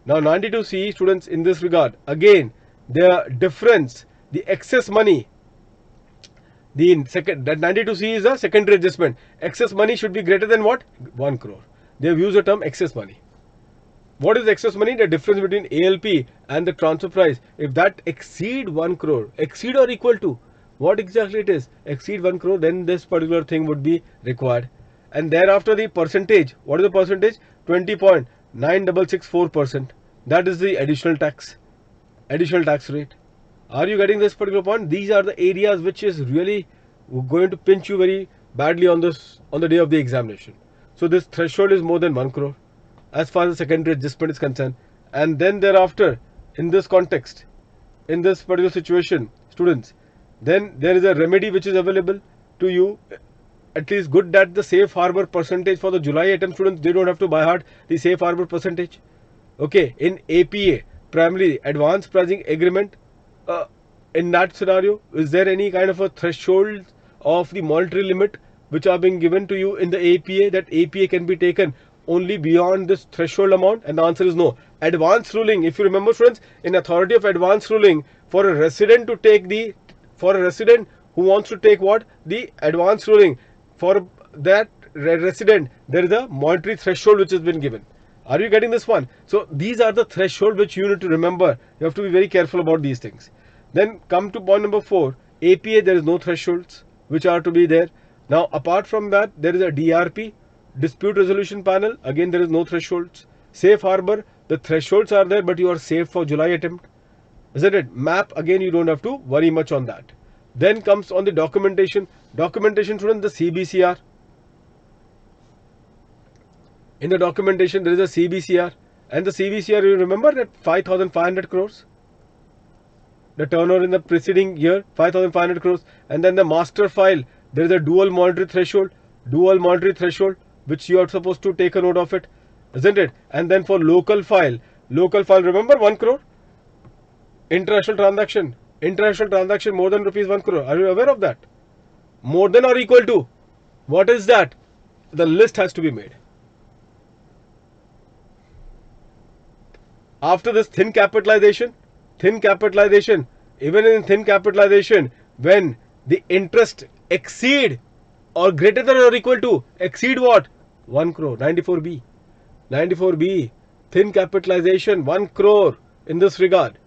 Now 92C, students, in this regard, again the difference, the excess money, that 92C is a secondary adjustment. Excess money should be greater than what? 1 crore. They have used the term excess money. What is excess money? The difference between ALP and the transfer price. If that exceed 1 crore, exceed or equal to, what exactly it is? Exceed 1 crore, then this particular thing would be required. And thereafter the percentage. What is the percentage? 20.9664%. That is the additional tax rate. Are you getting this particular point? These are the areas which is really going to pinch you very badly on the day of the examination. So this threshold is more than 1 crore as far as the secondary adjustment is concerned. And then thereafter, in this context, in this particular situation, students, then there is a remedy which is available to you. At least good that the safe harbor percentage for the July attempt students, they don't have to buy hard the safe harbor percentage. Okay, in APA, primarily advanced pricing agreement, in that scenario, is there any kind of a threshold of the monetary limit which are being given to you in the APA, that APA can be taken only beyond this threshold amount? And the answer is no. Advanced ruling, if you remember students, in authority of advanced ruling, for a resident to take the, for a resident who wants to take what? The advanced ruling, for that resident, there is a monetary threshold which has been given. Are you getting this one? So these are the threshold which you need to remember. You have to be very careful about these things. Then come to point number 4. APA, there is no thresholds which are to be there. Now apart from that, there is a DRP, dispute resolution panel. Again, there is no thresholds. Safe harbor, the thresholds are there, but you are safe for July attempt, isn't it? MAP, again, you don't have to worry much on that. Then comes on the documentation. Documentation students, the CBCR. In the documentation, there is a CBCR, and the CBCR, you remember that 5,500 crores. The turnover in the preceding year, 5,500 crores, and then the master file, there is a dual monetary threshold, which you are supposed to take a note of it, isn't it? And then for local file, remember 1 crore. International transaction more than rupees 1 crore. Are you aware of that? More than or equal to, what is that? The list has to be made. After this, thin capitalization, even in thin capitalization, when the interest exceed or greater than or equal to, exceed what? 1 crore, 94B, thin capitalization, 1 crore in this regard.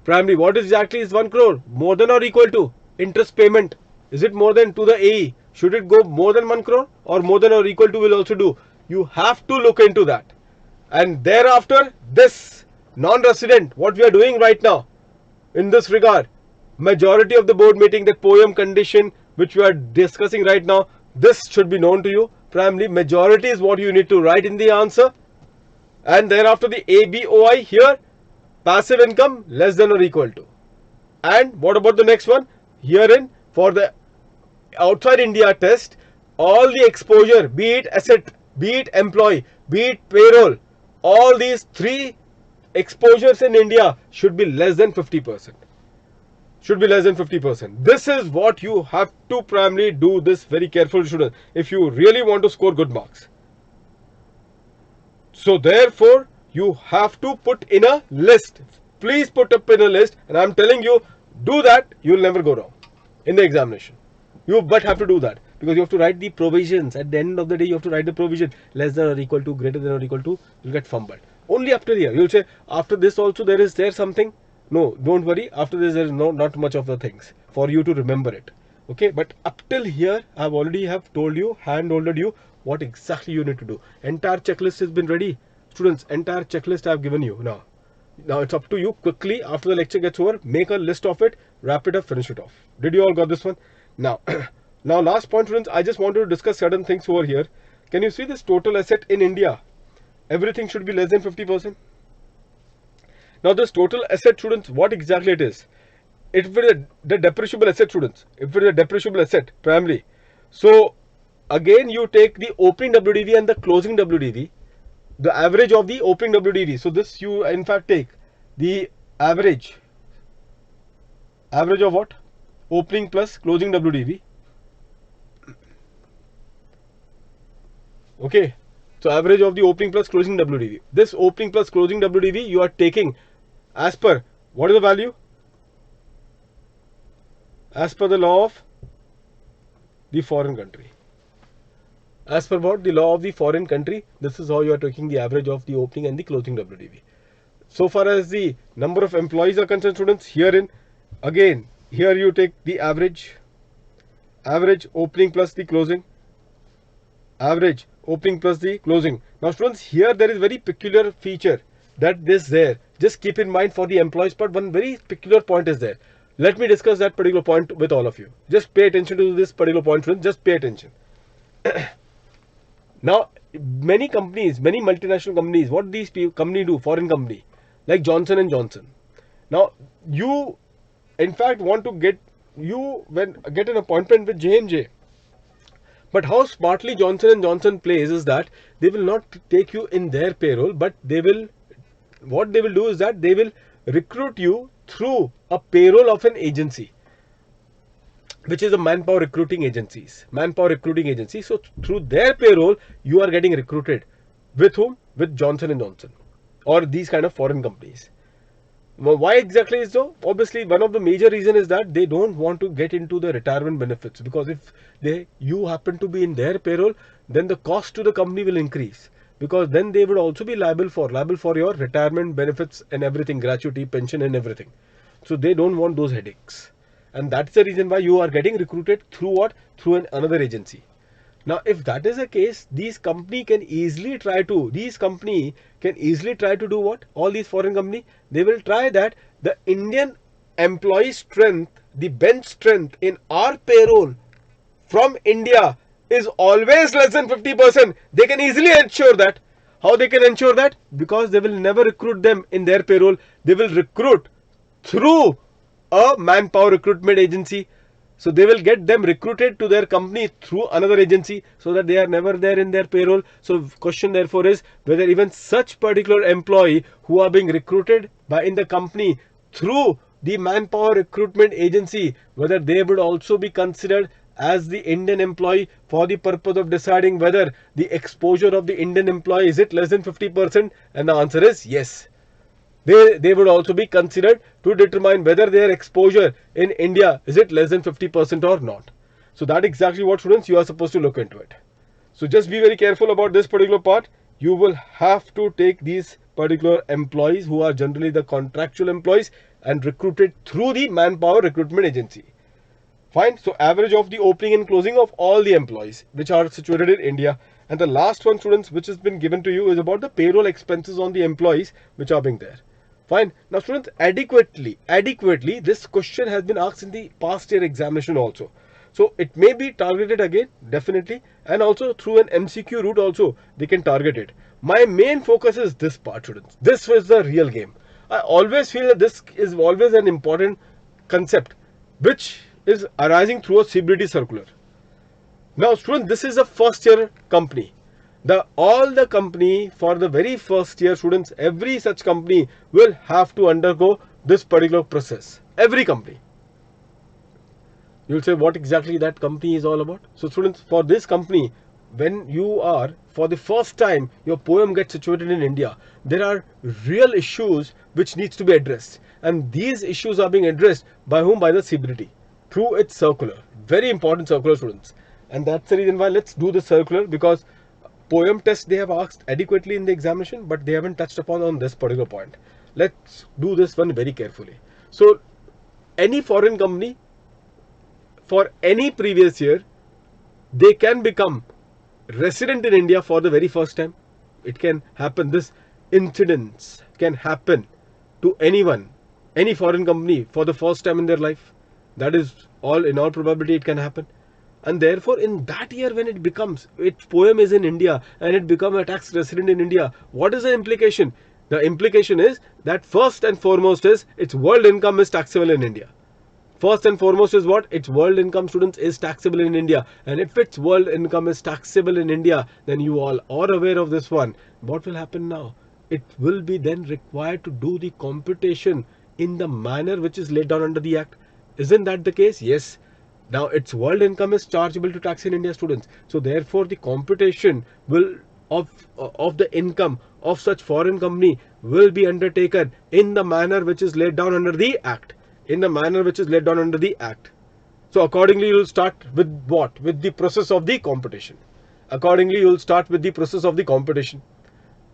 Primarily, what exactly is 1 crore? More than or equal to interest payment. Is it more than to the AE? Should it go more than 1 crore or more than or equal to will also do? You have to look into that. And thereafter, this non-resident, what we are doing right now in this regard, majority of the board meeting, that POEM condition which we are discussing right now, this should be known to you. Primarily, majority is what you need to write in the answer. And thereafter, the ABOI here, passive income less than or equal to. And what about the next one? Herein, for the outside India test, all the exposure, be it asset, be it employee, be it payroll, all these 3 exposures in India should be less than 50%. This is what you have to primarily do this very careful, students, if you really want to score good marks. So therefore, you have to put in a list. Please put up in a list, and I'm telling you, do that, you will never go wrong in the examination. You but have to do that, because you have to write the provisions. At the end of the day, you have to write the provision less than or equal to, greater than or equal to. You'll get fumbled. Only after here, you'll say, after this also there is something. No, don't worry. After this, there is not much of the things for you to remember it. Okay, but up till here, I've already have told you, hand-holded you what exactly you need to do. Entire checklist has been ready. Students, entire checklist I've given you now. Now it's up to you. Quickly, after the lecture gets over, make a list of it, wrap it up, finish it off. Did you all got this one? Now, now last point, students, I just wanted to discuss certain things over here. Can you see this total asset in India? Everything should be less than 50%. Now this total asset, students, what exactly it is? If it is the depreciable asset, students, if it is a depreciable asset primarily. So again, you take the opening WDV and the closing WDV, the average of the opening WDV. So this you in fact take the average of what? Opening plus closing WDV. Okay. So average of the opening plus closing WDV. This opening plus closing WDV you are taking as per, what is the value? As per the law of the foreign country. As per what? The law of the foreign country. This is how you are taking the average of the opening and the closing WDV. So far as the number of employees are concerned, students, herein, again, here you take the average opening plus the closing. Average opening plus the closing. Now students, here there is very peculiar feature that this there. Just keep in mind for the employees part, one very peculiar point is there. Let me discuss that particular point with all of you. Just pay attention to this particular point, students. Just pay attention. Now, many companies, many multinational companies, what these company do, foreign company, like Johnson and Johnson. Now, you, in fact, want to get an appointment with J&J. But how smartly Johnson and Johnson plays is that they will not take you in their payroll, but what they will do is that they will recruit you through a payroll of an agency, which is a manpower recruiting agency. So through their payroll you are getting recruited. With whom? With Johnson and Johnson or these kind of foreign companies. Well, why exactly is so? Obviously, one of the major reason is that they don't want to get into the retirement benefits, because if you happen to be in their payroll, then the cost to the company will increase, because then they would also be liable for your retirement benefits and everything, gratuity, pension and everything. So they don't want those headaches, and that's the reason why you are getting recruited through what? Through another agency. Now, if that is the case, these company can easily try to do what? All these foreign company, they will try that the Indian employee strength, the bench strength in our payroll from India is always less than 50%. They can easily ensure that. How they can ensure that? Because they will never recruit them in their payroll. They will recruit through a manpower recruitment agency. So they will get them recruited to their company through another agency, so that they are never there in their payroll. So question therefore is whether even such particular employee who are being recruited in the company through the manpower recruitment agency, whether they would also be considered as the Indian employee for the purpose of deciding whether the exposure of the Indian employee is it less than 50%, and the answer is yes. They would also be considered to determine whether their exposure in India is it less than 50% or not. So that exactly what, students, you are supposed to look into it. So just be very careful about this particular part. You will have to take these particular employees who are generally the contractual employees and recruited through the manpower recruitment agency. Fine. So average of the opening and closing of all the employees which are situated in India. And the last one, students, which has been given to you is about the payroll expenses on the employees which are being there. Fine. Now, students, adequately, this question has been asked in the past year examination also. So it may be targeted again, definitely, and also through an MCQ route also they can target it. My main focus is this part, students. This was the real game. I always feel that this is always an important concept which is arising through a CBDT circular. Now, students, this is a first year company. All the company for the very first year, students, every such company will have to undergo this particular process. Every company. You'll say what exactly that company is all about. So students, for this company, when you are for the first time your poem gets situated in India, there are real issues which needs to be addressed, and these issues are being addressed by whom? By the CBDT through its circular. Very important circular, students, and that's the reason why let's do the circular, because poem test they have asked adequately in the examination, but they haven't touched upon on this particular point. Let's do this one very carefully. So any foreign company for any previous year, they can become resident in India for the very first time. It can happen. This incidents can happen to anyone, any foreign company for the first time in their life. That is all, in all probability it can happen. And therefore in that year when it becomes, its poem is in India and it become a tax resident in India, what is the implication? The implication is that first and foremost is its world income is taxable in India. First and foremost is what? Its world income, students, is taxable in India. And if its world income is taxable in India, then you all are aware of this one. What will happen now? It will be then required to do the computation in the manner which is laid down under the Act. Isn't that the case? Yes. Now its world income is chargeable to tax in India, students. So therefore the computation will of the income of such foreign company will be undertaken in the manner which is laid down under the Act. So accordingly you will start with what? With the process of the computation.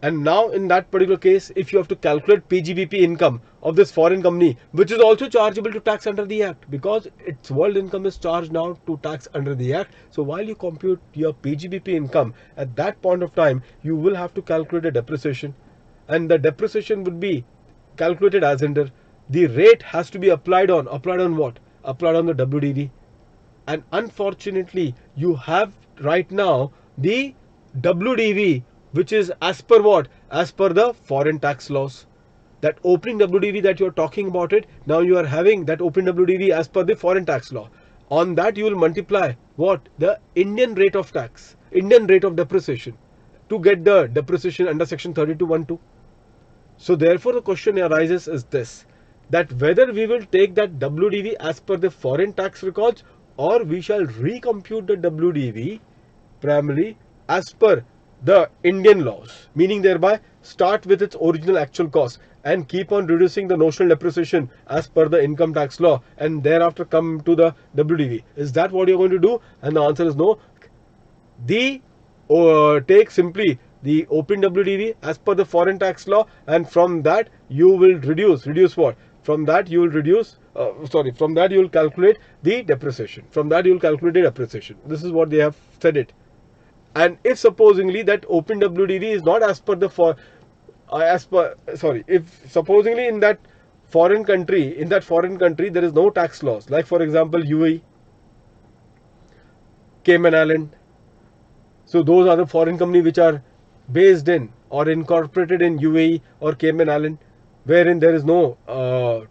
And now in that particular case, if you have to calculate PGBP income of this foreign company, which is also chargeable to tax under the Act, because its world income is charged now to tax under the Act. So while you compute your PGBP income, at that point of time, you will have to calculate a depreciation, and the depreciation would be calculated as under the rate has to be applied on what? Applied on the WDV. And unfortunately, you have right now the WDV, which is as per what? As per the foreign tax laws. That opening WDV that you're talking about it, now you are having that opening WDV as per the foreign tax law. On that you will multiply what? The Indian rate of tax, Indian rate of depreciation, to get the depreciation under section 32(1)(2). So therefore the question arises is this, that whether we will take that WDV as per the foreign tax records, or we shall recompute the WDV primarily as per the Indian laws, meaning thereby start with its original actual cost and keep on reducing the notional depreciation as per the income tax law, and thereafter come to the WDV. Is that what you're going to do? And the answer is no. Take simply the open WDV as per the foreign tax law, and from that you will reduce what? From that you will from that you will calculate the depreciation. From that you will calculate the depreciation. This is what they have said it. And if supposingly that open WDV is not as per the if supposingly in that foreign country there is no tax laws, like for example UAE, Cayman Island. So those are the foreign companies which are based in or incorporated in UAE or Cayman Island, wherein there is no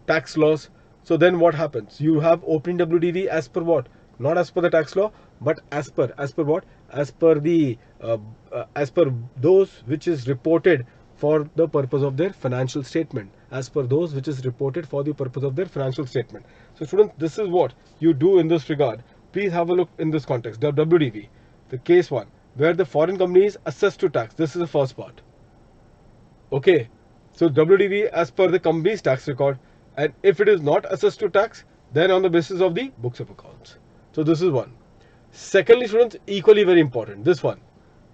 tax laws. So then what happens? You have opening WDV as per what? Not as per the tax law, but as per what? As per the as per those which is reported for the purpose of their financial statement. As per those which is reported for the purpose of their financial statement. So students, this is what you do in this regard. Please have a look in this context. The WDV, the case 1, where the foreign company is assessed to tax. This is the first part. Okay. So WDV as per the company's tax record, and if it is not assessed to tax, then on the basis of the books of accounts. So this is one. Secondly, students, equally very important, this one.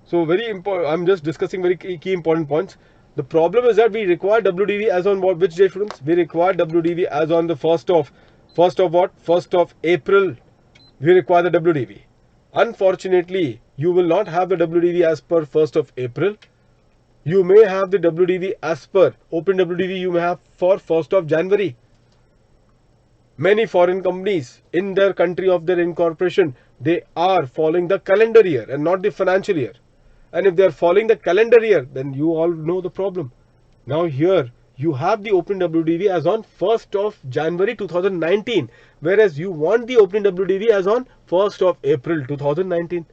So very important, I'm just discussing very key important points. The problem is that we require WDV as on what, which date, students? We require WDV as on the 1st of April. We require the WDV. Unfortunately, you will not have the WDV as per 1st of April. You may have the WDV as per open WDV you may have for 1st of January. Many foreign companies in their country of their incorporation, they are following the calendar year and not the financial year. And if they are following the calendar year, then you all know the problem. Now here you have the open WDV as on 1st of January 2019, whereas you want the open WDV as on 1st of April 2019.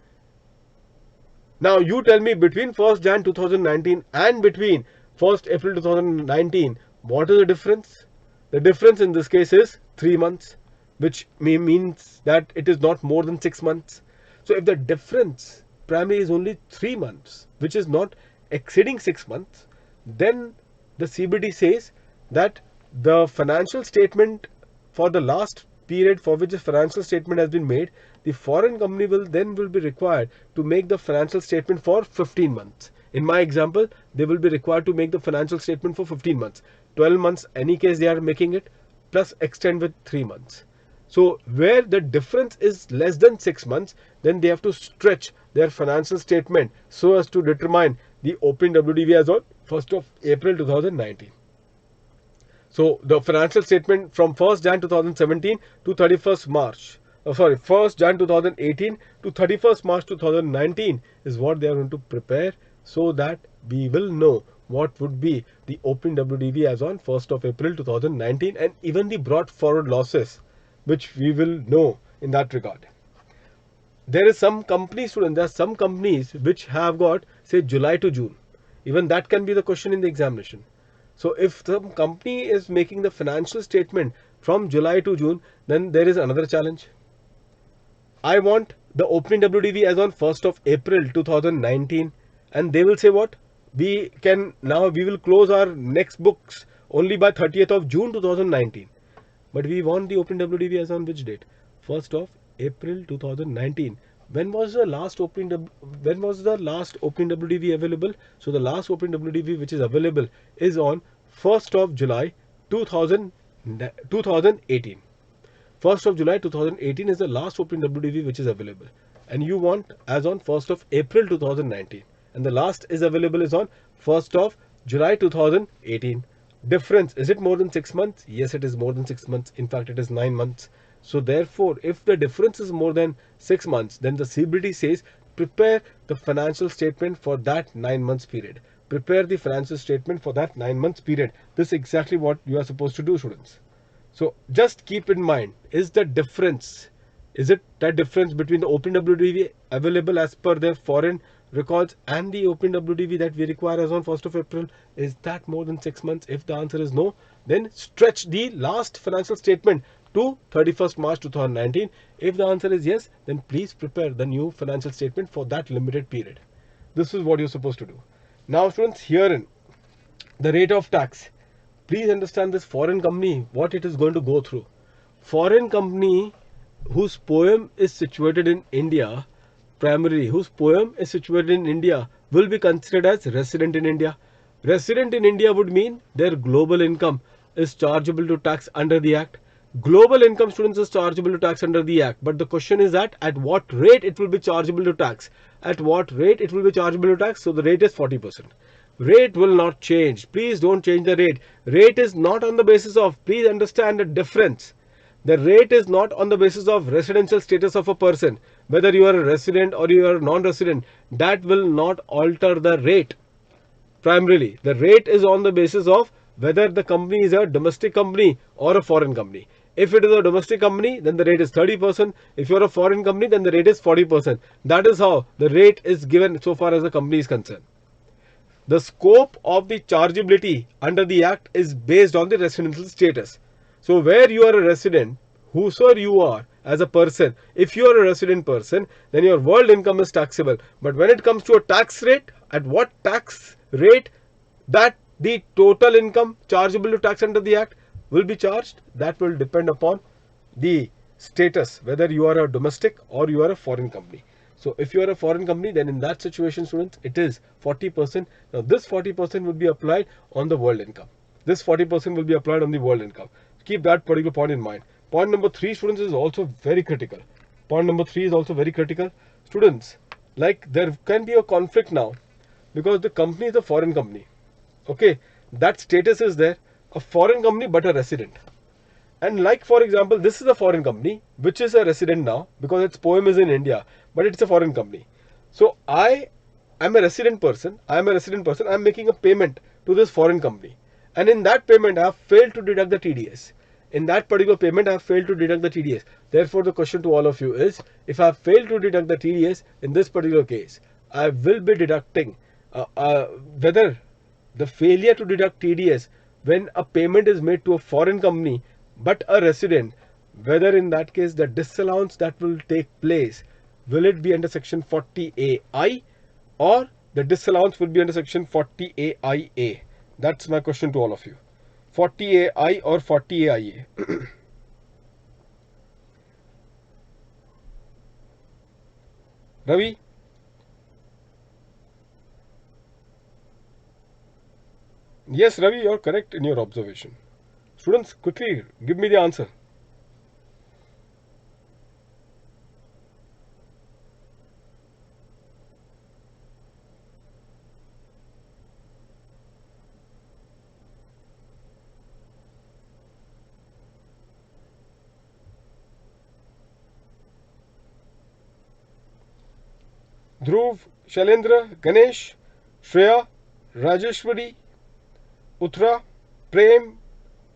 Now you tell me, between 1st Jan 2019 and between 1st April 2019, what is the difference? The difference in this case is 3 months, which means that it is not more than 6 months. So if the difference primarily is only 3 months, which is not exceeding 6 months, then the CBT says that the financial statement for the last period for which the financial statement has been made, the foreign company will be required to make the financial statement for 15 months. In my example, they will be required to make the financial statement for 15 months. 12 months, any case they are making it, plus extend with 3 months. So where the difference is less than 6 months, then they have to stretch their financial statement so as to determine the open WDV as on 1st of April 2019. So the financial statement from 1st Jan 2017 to 31st March, 1st Jan 2018 to 31st March 2019 is what they are going to prepare, so that we will know what would be the open WDV as on 1st of April 2019, and even the brought forward losses, which we will know in that regard. There is some companies, students, there are some companies which have got, say, July to June. Even that can be the question in the examination. So if some company is making the financial statement from July to June, then there is another challenge. I want the opening WDV as on 1st of April 2019, and they will say what? We will close our next books only by 30th of June 2019. But we want the open WDV as on which date? 1st of April 2019. When was the last opening WDV available? So the last opening WDV which is available is on 1st of July 2018. 1st of July 2018 is the last opening WDV which is available, and you want as on 1st of April 2019, and the last is available is on 1st of July 2018. Difference, is it more than 6 months? Yes, it is more than 6 months. In fact, it is 9 months. So therefore, if the difference is more than 6 months, then the CBT says prepare the financial statement for that 9 months period. Prepare the financial statement for that 9 months period. This is exactly what you are supposed to do, students. So just keep in mind, is it that difference between the OpenWDV available as per their foreign records and the OpenWDV that we require as on 1st of April, is that more than 6 months? If the answer is no, then stretch the last financial statement to 31st March 2019. If the answer is yes, then please prepare the new financial statement for that limited period. This is what you're supposed to do. Now students, herein the rate of tax. Please understand this foreign company, what it is going to go through. Foreign company whose poem is situated in India, primarily whose poem is situated in India, will be considered as resident in India. Resident in India would mean their global income is chargeable to tax under the Act. Global income, students, is chargeable to tax under the Act. But the question is that at what rate it will be chargeable to tax? At what rate it will be chargeable to tax? So the rate is 40%. Rate will not change. Please don't change the rate. Rate is not on the basis of, please understand the difference. The rate is not on the basis of residential status of a person. Whether you are a resident or you are a non-resident, that will not alter the rate. Primarily, the rate is on the basis of whether the company is a domestic company or a foreign company. If it is a domestic company, then the rate is 30%. If you are a foreign company, then the rate is 40%. That is how the rate is given so far as the company is concerned. The scope of the chargeability under the Act is based on the residential status. So where you are a resident, whosoever you are as a person, if you are a resident person, then your world income is taxable. But when it comes to a tax rate, at what tax rate that the total income chargeable to tax under the Act will be charged, that will depend upon the status, whether you are a domestic or you are a foreign company. So if you are a foreign company, then in that situation, students, it is 40%. Now this 40% would be applied on the world income. This 40% will be applied on the world income. Keep that particular point in mind. Point number 3, students, is also very critical. Point number 3 is also very critical. Students, like there can be a conflict now because the company is a foreign company. Okay, that status is there, a foreign company but a resident. And like for example, this is a foreign company which is a resident now because its poem is in India, but it's a foreign company. So I am a resident person. I'm making a payment to this foreign company. And in that payment, I have failed to deduct the TDS. In that particular payment, I have failed to deduct the TDS. Therefore, the question to all of you is, if I have failed to deduct the TDS in this particular case, I will be deducting whether the failure to deduct TDS when a payment is made to a foreign company but a resident, whether in that case the disallowance that will take place, will it be under section 40AI or the disallowance will be under section 40AIA? That's my question to all of you. 40AI or 40AIA? Ravi? Yes, Ravi, you're correct in your observation. Students, quickly give me the answer. Dhruv, Shailendra, Ganesh, Shreya, Rajeshwari, Uttara, Prem,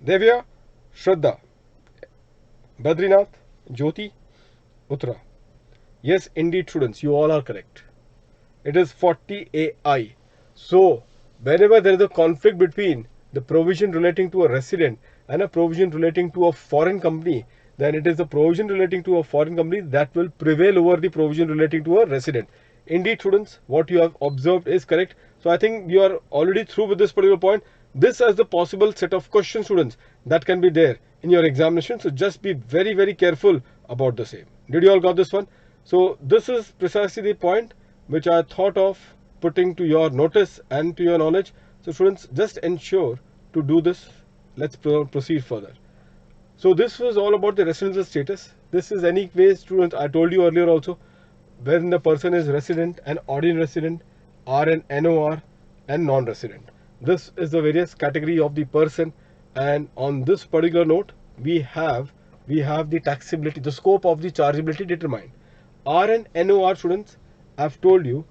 Devya, Shraddha, Badrinath, Jyoti, Uttara. Yes, indeed, students, you all are correct. It is 40AI. So, whenever there is a conflict between the provision relating to a resident and a provision relating to a foreign company, then it is the provision relating to a foreign company that will prevail over the provision relating to a resident. Indeed, students, what you have observed is correct. So I think you are already through with this particular point. This is the possible set of questions, students, that can be there in your examination. So just be very, very careful about the same. Did you all got this one? So this is precisely the point which I thought of putting to your notice and to your knowledge. So students, just ensure to do this. Let's proceed further. So this was all about the residential status. This is anyway, students, I told you earlier also, when the person is resident and ordinary resident, RN, NOR and non-resident. This is the various category of the person, and on this particular note we have the taxability, the scope of the chargeability determined. RN, NOR, students, I've told you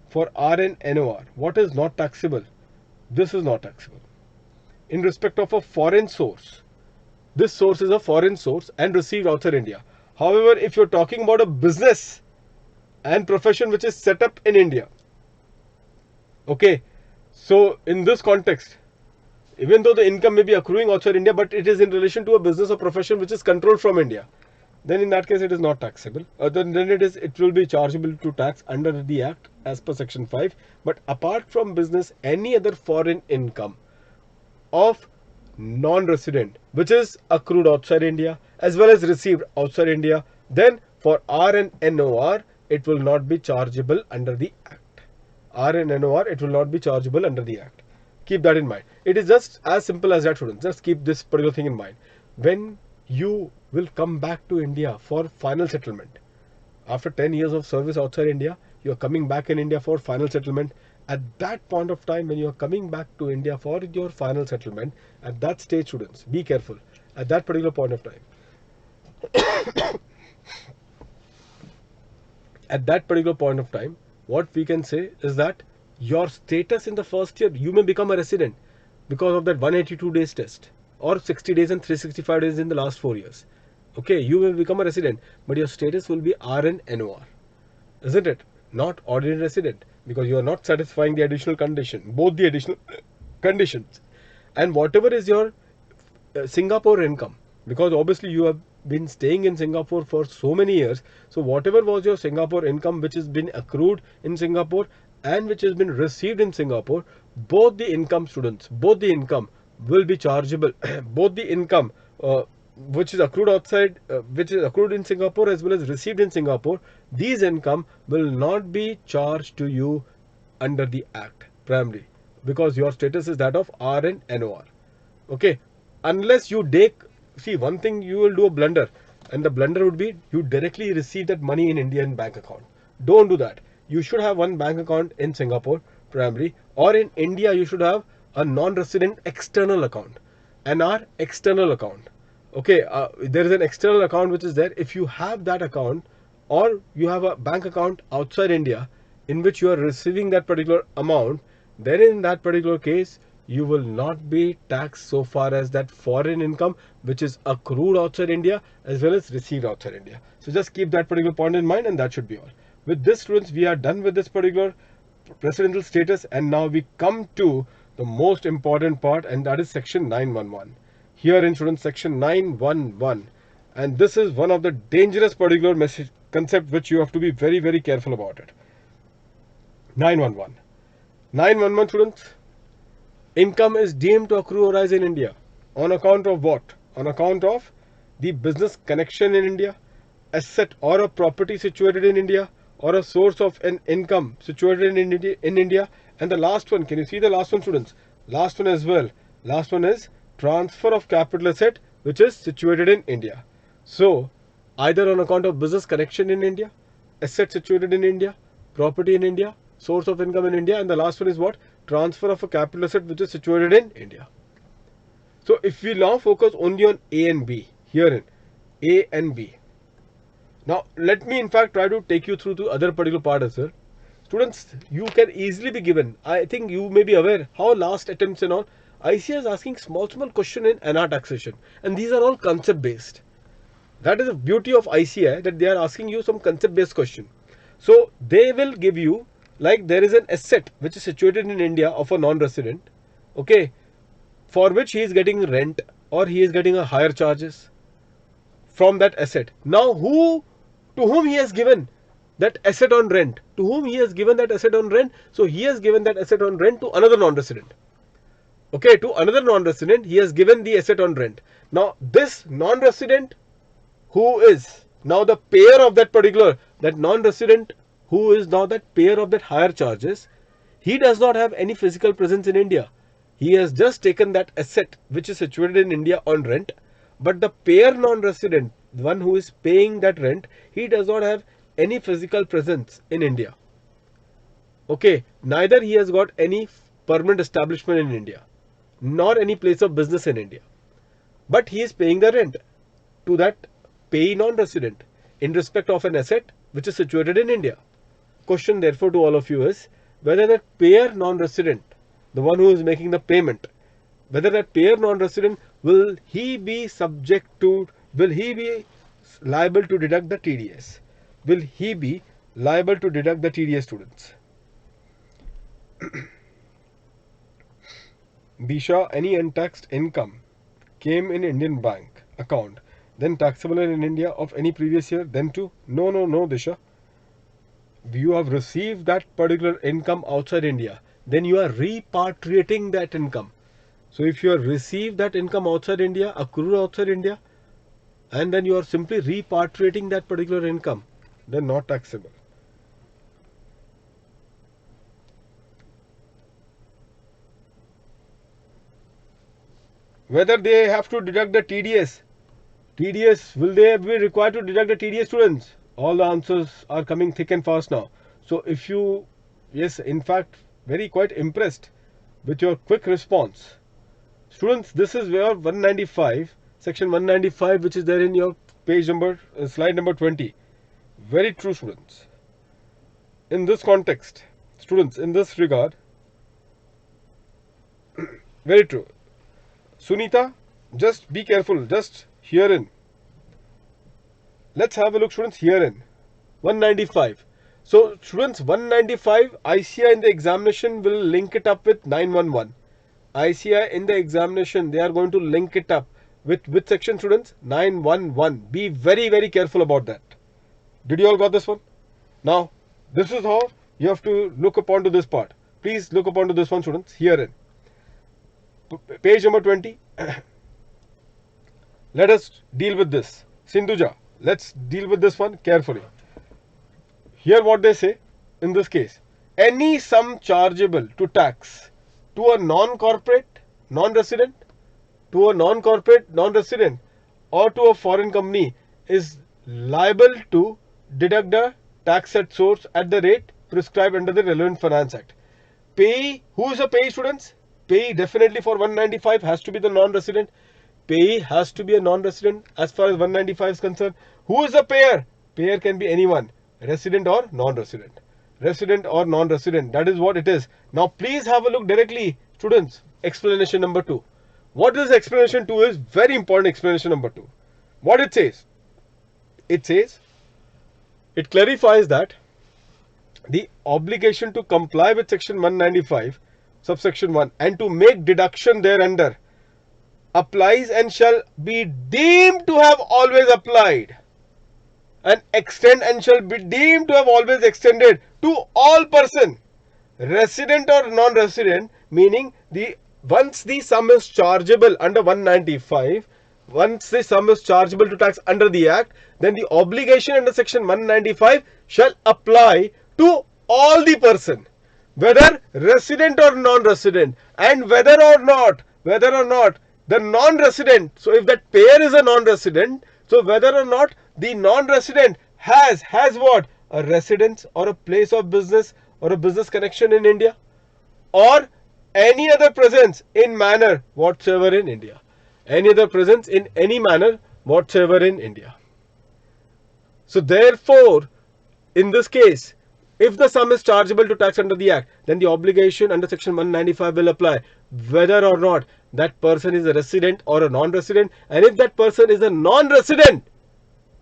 for RN NOR, what is not taxable? This is not taxable. In respect of a foreign source, this source is a foreign source and received outside India. However, if you're talking about a business and profession which is set up in India, okay, so in this context, even though the income may be accruing outside India, but it is in relation to a business or profession which is controlled from India, then in that case it is not taxable. Then it will be chargeable to tax under the Act as per Section 5. But apart from business, any other foreign income of non-resident which is accrued outside India as well as received outside India, then for R and NOR it will not be chargeable under the Act. R and NOR, it will not be chargeable under the Act. Keep that in mind. It is just as simple as that, students. Just keep this particular thing in mind. When you will come back to India for final settlement, after 10 years of service outside India, you are coming back in India for final settlement. At that point of time, when you are coming back to India for your final settlement, at that stage, students, be careful. At that particular point of time, at that particular point of time, what we can say is that your status in the first year, you may become a resident because of that 182 days test, or 60 days and 365 days in the last 4 years. Okay, you will become a resident, but your status will be RN NOR, isn't it? Not ordinary resident, because you are not satisfying the additional condition, both the additional conditions. And whatever is your Singapore income, because obviously you have been staying in Singapore for so many years, so whatever was your Singapore income which has been accrued in Singapore and which has been received in Singapore, both the income, students, both the income will be chargeable. Both the income which is accrued outside, which is accrued in Singapore as well as received in Singapore, these income will not be charged to you under the Act primarily, because your status is that of RN NOR. Okay, unless you take, see, one thing, you will do a blunder, and the blunder would be you directly receive that money in Indian bank account. Don't do that. You should have one bank account in Singapore primarily, or in India you should have a non-resident external account, NR external account. Okay, there is an external account which is there. If you have that account, or you have a bank account outside India in which you are receiving that particular amount, then in that particular case you will not be taxed so far as that foreign income which is accrued outside India as well as received outside India. So just keep that particular point in mind, and that should be all. With this, students, we are done with this particular residential status, and now we come to the most important part, and that is section 911. Here in, students, section 911, and this is one of the dangerous particular message concept which you have to be very, very careful about it. 911, students, income is deemed to accrue or rise in India on account of what? On account of the business connection in India, asset or a property situated in India, or a source of an income situated in India. And the last one, can you see the last one, students? Last one as well. Last one is transfer of capital asset which is situated in India. So either on account of business connection in India, asset situated in India, property in India, source of income in India, and the last one is what? Transfer of a capital asset which is situated in India. So if we now focus only on A and B, herein A and B. Now let me in fact try to take you through the other particular part as well. Students, you can easily be given, I think you may be aware how last attempts and all, ICAI is asking small question in NR taxation, and these are all concept based. That is the beauty of ICAI, that they are asking you some concept based question. So they will give you, like, there is an asset which is situated in India of a non-resident, okay, for which he is getting rent or he is getting a higher charges from that asset. Now to whom he has given that asset on rent? To whom he has given that asset on rent? So he has given that asset on rent to another non-resident. Okay, to another non-resident he has given the asset on rent. Now this non-resident, who is now the payer of that particular, that non-resident who is now that payer of that higher charges, he does not have any physical presence in India. He has just taken that asset which is situated in India on rent, but the payer non-resident, the one who is paying that rent, he does not have any physical presence in India. Okay, neither he has got any permanent establishment in India, nor any place of business in India, but he is paying the rent to that payee non-resident in respect of an asset which is situated in India. question therefore to all of you is whether that payer non-resident, the one who is making the payment, whether that payer non-resident, will he be liable to deduct the TDS? Will he be liable to deduct the TDS, students? Disha, any untaxed income came in Indian bank account, then taxable in India of any previous year, then too? No, Disha. You have received that particular income outside India, then you are repatriating that income. So if you have received that income outside India, accrued outside India, and then you are simply repatriating that particular income, then not taxable. Whether they have to deduct the TDS, will they be required to deduct the TDS, students? All the answers are coming thick and fast now. So if you, yes, in fact, very quite impressed with your quick response. Students, this is where 195, section 195, which is there in your page number, slide number 20. Very true, students. In this context, students, in this regard, very true. Sunita, just be careful, just herein. Let's have a look, students, herein. 195. So, students, 195, ICI in the examination will link it up with 911. ICI in the examination, they are going to link it up with which section, students? 911. Be very, very careful about that. Did you all got this one? Now, this is how you have to look upon to this part. Please look upon to this one, students, herein. Page number 20. Let us deal with this. Sindhuja, let's deal with this one carefully. Here what they say in this case, any sum chargeable to tax to a non-corporate, non-resident, or to a foreign company is liable to deduct the tax at source at the rate prescribed under the relevant Finance Act. Payee, who is a payee, students? Payee definitely for 195 has to be the non-resident. Payee has to be a non-resident as far as 195 is concerned. Who is the payer? Payer can be anyone, resident or non-resident. Resident or non-resident, that is what it is. Now please have a look directly, students. Explanation number 2. What is explanation 2 is very important. Explanation number 2. What it says? It says, it clarifies that the obligation to comply with section 195 subsection 1 and to make deduction thereunder applies and shall be deemed to have always applied and extend and shall be deemed to have always extended to all person, resident or non-resident, meaning once the sum is chargeable under 195, once the sum is chargeable to tax under the Act, then the obligation under section 195 shall apply to all the person, whether resident or non-resident, and whether or not the non-resident, so if that payer is a non-resident, so whether or not the non-resident has what? A residence or a place of business or a business connection in India, or any other presence in manner whatsoever in India. Any other presence in any manner whatsoever in India. So therefore, in this case, if the sum is chargeable to tax under the Act, then the obligation under section 195 will apply, whether or not that person is a resident or a non-resident. And if that person is a non-resident,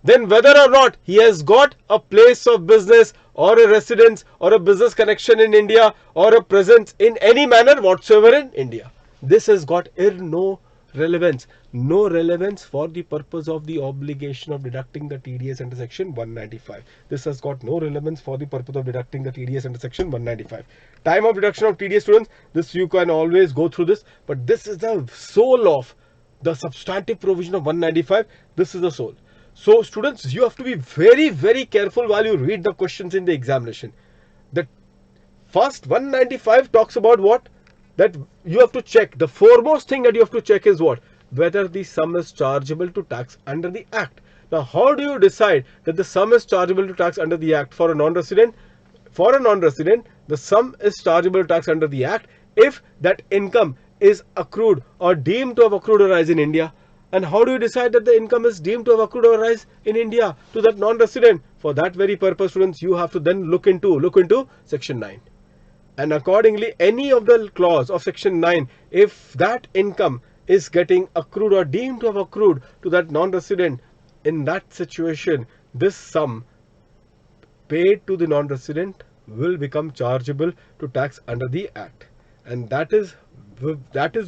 then whether or not he has got a place of business or a residence or a business connection in India or a presence in any manner whatsoever in India. This has got no relevance for the purpose of the obligation of deducting the TDS under section 195. This has got no relevance for the purpose of deducting the TDS under section 195. Time of deduction of TDS, students, this you can always go through this, but this is the soul of the substantive provision of 195. This is the soul. So students, you have to be very, very careful while you read the questions in the examination. The first 195 talks about what? That you have to check. The foremost thing that you have to check is what? Whether the sum is chargeable to tax under the Act. Now, how do you decide that the sum is chargeable to tax under the Act for a non-resident? For a non-resident, the sum is chargeable to tax under the Act if that income is accrued or deemed to have accrued or arise in India, And how do you decide that the income is deemed to have accrued or arise in India to that non-resident? For that very purpose, students, you have to then look into section 9. And accordingly, any of the clause of section 9, if that income is getting accrued or deemed to have accrued to that non-resident, in that situation, this sum paid to the non-resident will become chargeable to tax under the Act. And that is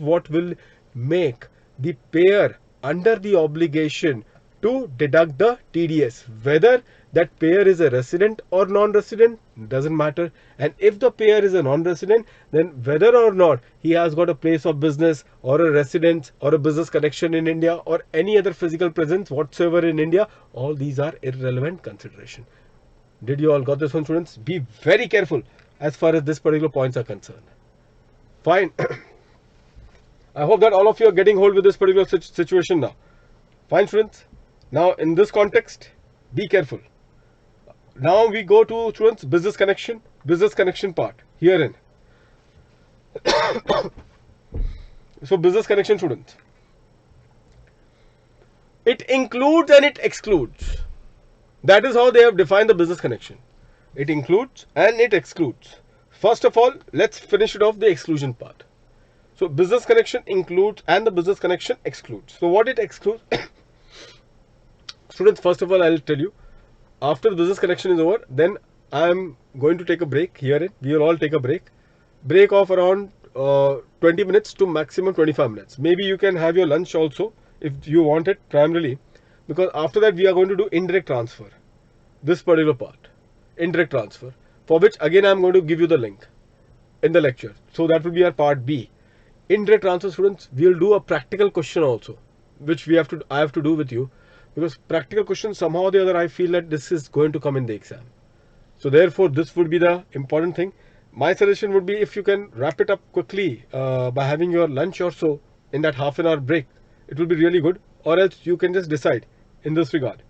what will make the payer under the obligation to deduct the TDS. Whether that payer is a resident or non-resident doesn't matter. And if the payer is a non-resident, then whether or not he has got a place of business or a residence or a business connection in India or any other physical presence whatsoever in India, all these are irrelevant consideration. Did you all got this one, students? Be very careful as far as this particular points are concerned. Fine. I hope that all of you are getting hold with this particular situation now. Fine, students. Now, in this context, be careful. Now we go to, students, business connection part herein. So, business connection, students. It includes and it excludes. That is how they have defined the business connection. It includes and it excludes. First of all, let's finish it off the exclusion part. So, business connection includes and the business connection excludes. So, what it excludes? Students, first of all, I will tell you, after the business connection is over, then I am going to take a break herein. We will all take a break of around 20 minutes to maximum 25 minutes. Maybe you can have your lunch also if you want it primarily, because after that we are going to do indirect transfer. This particular part, indirect transfer, for which again I am going to give you the link in the lecture. So that will be our part B. Indirect transfer, students, we will do a practical question also, which I have to do with you, because practical questions somehow or the other I feel that this is going to come in the exam. So therefore this would be the important thing. My suggestion would be, if you can wrap it up quickly by having your lunch or so in that half an hour break, it will be really good, or else you can just decide in this regard.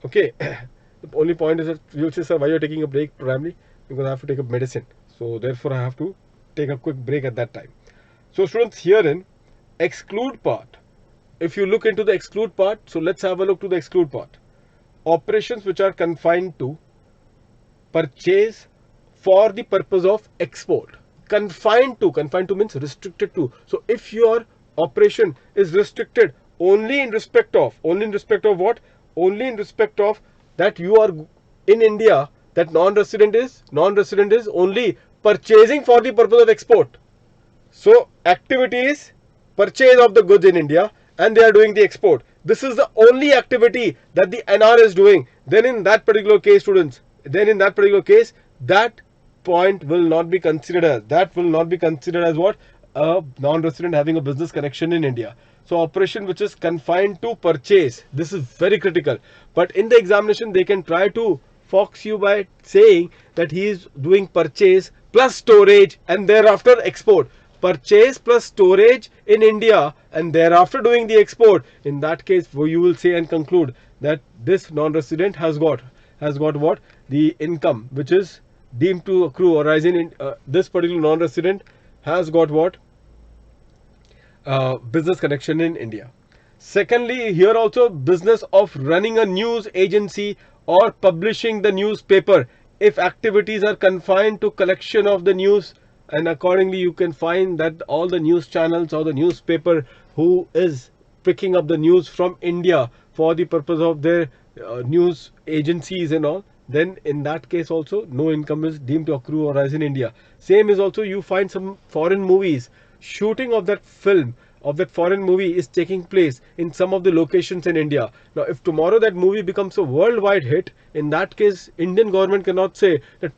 Okay. The only point is that you will say, sir, why you are taking a break primarily? Because I have to take a medicine. So therefore I have to take a quick break at that time. So students, herein exclude part. If you look into the exclude part, so let's have a look to the exclude part. Operations which are confined to purchase for the purpose of export. Confined to means restricted to. So if your operation is restricted only in respect of what? Only in respect of that you are in India, that non-resident is only purchasing for the purpose of export. So activity is purchase of the goods in India and they are doing the export. This is the only activity that the NR is doing. Then in that particular case, students, that point will not be considered as what? A non-resident having a business connection in India. So operation which is confined to purchase, this is very critical. But in the examination they can try to fox you by saying that he is doing purchase plus storage and thereafter export. Purchase plus storage in India and thereafter doing the export. In that case, you will say and conclude that this non-resident has got what? The income which is deemed to accrue or arise in this particular non-resident has got what? Business connection in India. Secondly, here also business of running a news agency or publishing the newspaper, if activities are confined to collection of the news, and accordingly you can find that all the news channels or the newspaper who is picking up the news from India for the purpose of their news agencies and all, then in that case also no income is deemed to accrue or rise in India. Same is also, you find some foreign movies, shooting of that film, of that foreign movie is taking place in some of the locations in India. Now if tomorrow that movie becomes a worldwide hit, in that case Indian government cannot say that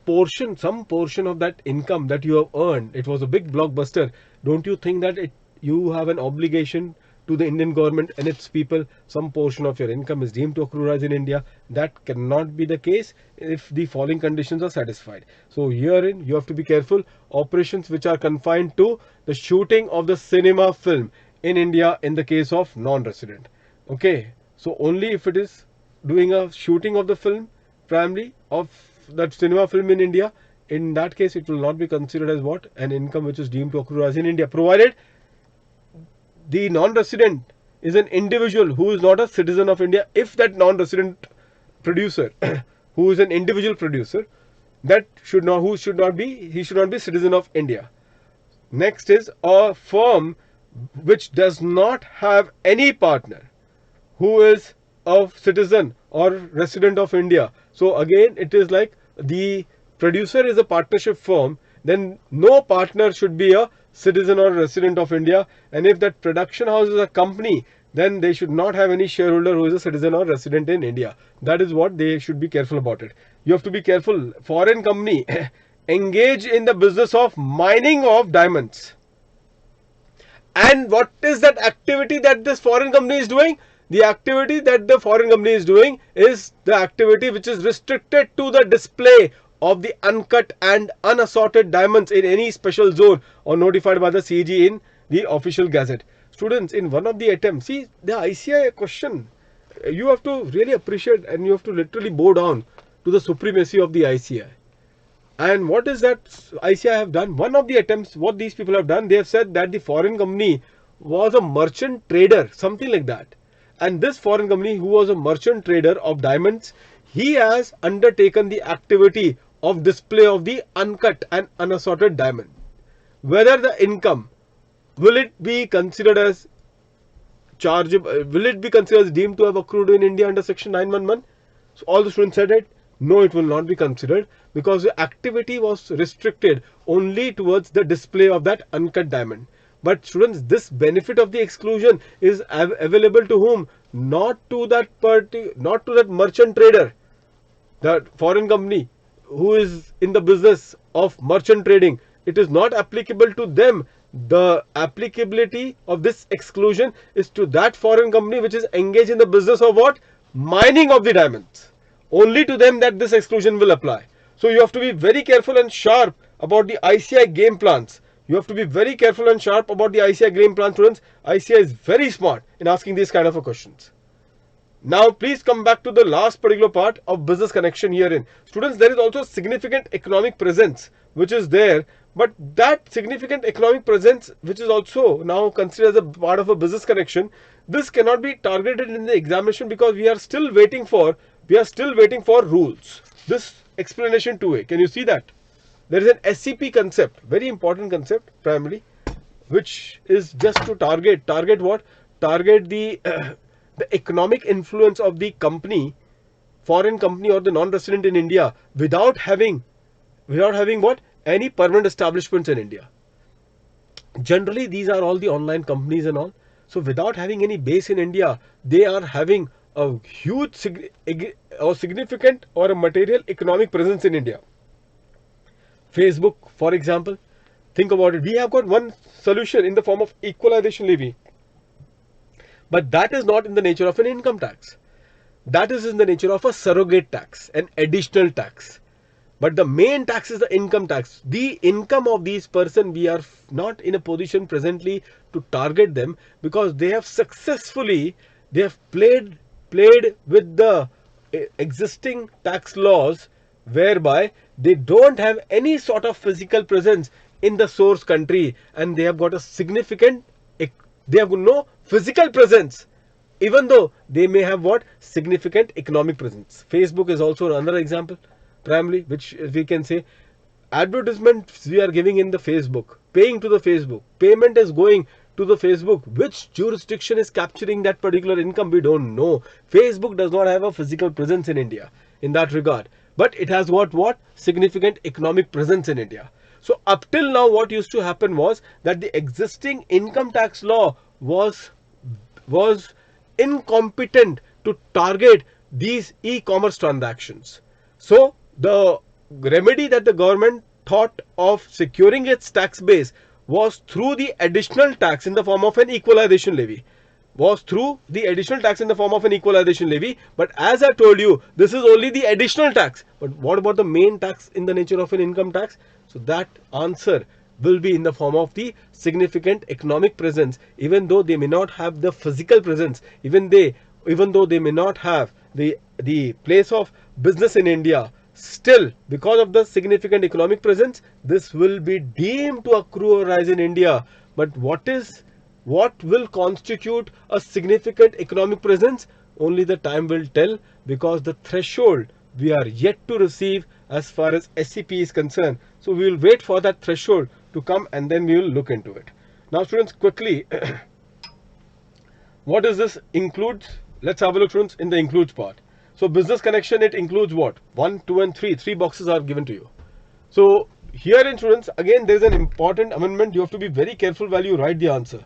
some portion of that income that you have earned, it was a big blockbuster. Don't you think that you have an obligation to the Indian government and its people, some portion of your income is deemed to accrue rise in India? That cannot be the case if the following conditions are satisfied. So herein you have to be careful. Operations which are confined to the shooting of the cinema film in India in the case of non-resident. Okay, so only if it is doing a shooting of the film primarily of that cinema film in India, in that case it will not be considered as what? An income which is deemed to accrue as in India, provided the non-resident is an individual who is not a citizen of India, if that non-resident producer who is an individual producer, that should not he should not be citizen of India. Next is a firm which does not have any partner who is a citizen or resident of India. So again, it is like the producer is a partnership firm, then no partner should be a citizen or resident of India. And if that production house is a company, then they should not have any shareholder who is a citizen or resident in India. That is what they should be careful about it. You have to be careful. Foreign company engage in the business of mining of diamonds. And what is that activity that this foreign company is doing? The activity that the foreign company is doing is the activity which is restricted to the display of the uncut and unassorted diamonds in any special zone or notified by the CAG in the official gazette. Students, in one of the attempts, see the ICI question, you have to really appreciate and you have to literally bow down to the supremacy of the ICI. And what is that ICI have done? One of the attempts, what these people have done, they have said that the foreign company was a merchant trader, something like that. And this foreign company who was a merchant trader of diamonds, he has undertaken the activity of display of the uncut and unassorted diamond. Whether the income, will it be considered as chargeable, will it be considered as deemed to have accrued in India under section 911? So all the students said it. No, it will not be considered because the activity was restricted only towards the display of that uncut diamond. But students, this benefit of the exclusion is available to whom? Not to that merchant trader, that foreign company who is in the business of merchant trading. It is not applicable to them. The applicability of this exclusion is to that foreign company which is engaged in the business of what? Mining of the diamonds. Only to them that this exclusion will apply. So you have to be very careful and sharp about the ICI game plans. You have to be very careful and sharp about the ICI game plan, students. ICI is very smart in asking these kind of questions. Now please come back to the last particular part of business connection herein. Students, there is also significant economic presence which is there, but that significant economic presence which is also now considered as a part of a business connection, this cannot be targeted in the examination because we are still waiting for rules. This explanation 2A, can you see that? There is an SCP concept, very important concept primarily, which is just to target what? Target the the economic influence of the company, foreign company or the non-resident in India without having what? Any permanent establishments in India. Generally, these are all the online companies and all. So without having any base in India, they are having a huge or significant or a material economic presence in India. Facebook, for example, think about it. We have got one solution in the form of equalization levy. But that is not in the nature of an income tax. That is in the nature of a surrogate tax, an additional tax. But the main tax is the income tax. The income of these persons, we are not in a position presently to target them because they have successfully, played with the existing tax laws whereby they don't have any sort of physical presence in the source country and they have got a significant, they have no physical presence even though they may have what? Significant economic presence. Facebook is also another example primarily, which we can say advertisements we are giving in the Facebook, paying to the Facebook, payment is going to the Facebook. Which jurisdiction is capturing that particular income? We don't know. Facebook does not have a physical presence in India in that regard, but it has what? Significant economic presence in India. So up till now, what used to happen was that the existing income tax law was incompetent to target these e-commerce transactions. So the remedy that the government thought of securing its tax base was through the additional tax in the form of an equalization levy. But as I told you, this is only the additional tax. But what about the main tax in the nature of an income tax? So that answer will be in the form of the significant economic presence, even though they may not have the physical presence, even though they may not have the place of business in India. Still, because of the significant economic presence, this will be deemed to accrue or rise in India. But what is What will constitute a significant economic presence? Only the time will tell, because the threshold we are yet to receive as far as SCP is concerned. So we will wait for that threshold to come and then we will look into it. Now students, quickly, what does this includes? Let's have a look, students, in the includes part. So business connection, it includes what? 1, 2 and 3. 3 boxes are given to you. So here in students, again there is an important amendment. You have to be very careful while you write the answer.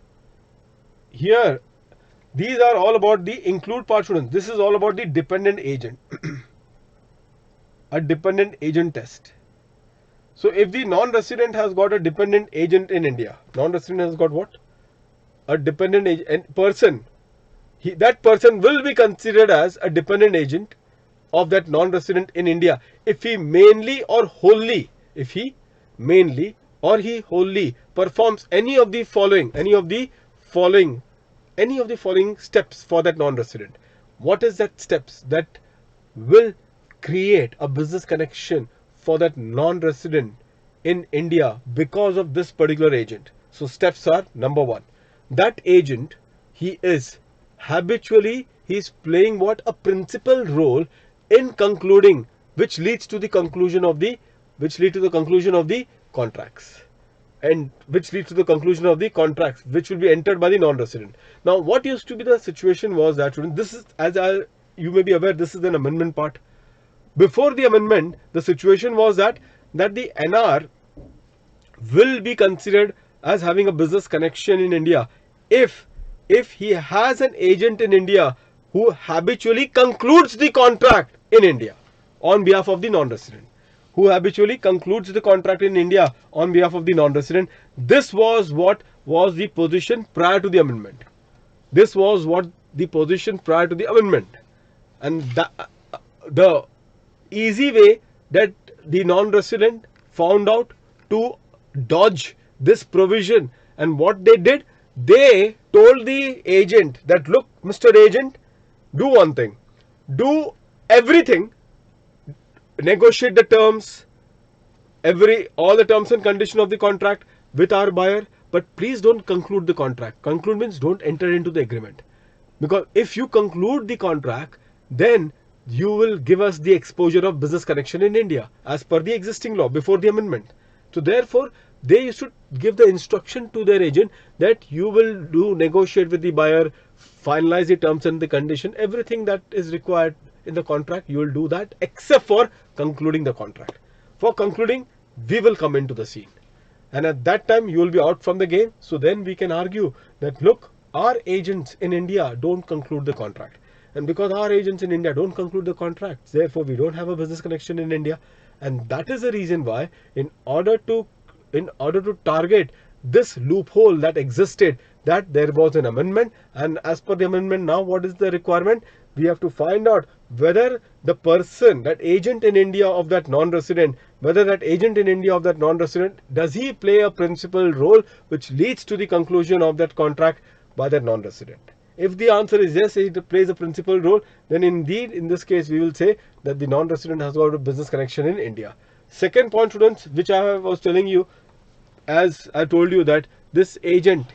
Here, these are all about the include part, students. This is all about the dependent agent. A dependent agent test. So if the non-resident has got a dependent agent in India, non-resident has got what? A dependent agent person. That person will be considered as a dependent agent of that non-resident in India if he mainly or wholly, performs any of the following steps for that non-resident. What is that steps that will create a business connection for that non-resident in India because of this particular agent? So steps are: number 1, that agent, he is playing what? A principal role in concluding, which leads to the conclusion of the contracts, and which leads to the conclusion of the contracts which will be entered by the non-resident. Now what used to be the situation was that, this is, you may be aware, this is an amendment part. Before the amendment, the situation was that the NR will be considered as having a business connection in India if he has an agent in India who habitually concludes the contract in India on behalf of the non-resident. This was what was the position prior to the amendment. And the easy way that the non-resident found out to dodge this provision, and what they did, they told the agent that, look, Mr. Agent, do one thing, do everything, negotiate the terms, all the terms and conditions of the contract with our buyer, but please don't conclude the contract. Conclude means don't enter into the agreement, because if you conclude the contract, then you will give us the exposure of business connection in India as per the existing law before the amendment. So therefore, they used to give the instruction to their agent that you will negotiate with the buyer, finalize the terms and the condition, everything that is required in the contract, you will do that except for concluding the contract. For concluding, we will come into the scene, and at that time you will be out from the game. So then we can argue that, look, our agents in India don't conclude the contract, and because our agents in India don't conclude the contracts, therefore we don't have a business connection in India. And that is the reason why, in order to target this loophole that existed, that there was an amendment. And as per the amendment, now what is the requirement? We have to find out whether the person, that agent in India of that non-resident, does he play a principal role which leads to the conclusion of that contract by that non-resident. If the answer is yes, it plays a principal role, then indeed in this case we will say that the non-resident has got a business connection in India. Second point, students, which I was telling you, as I told you, that this agent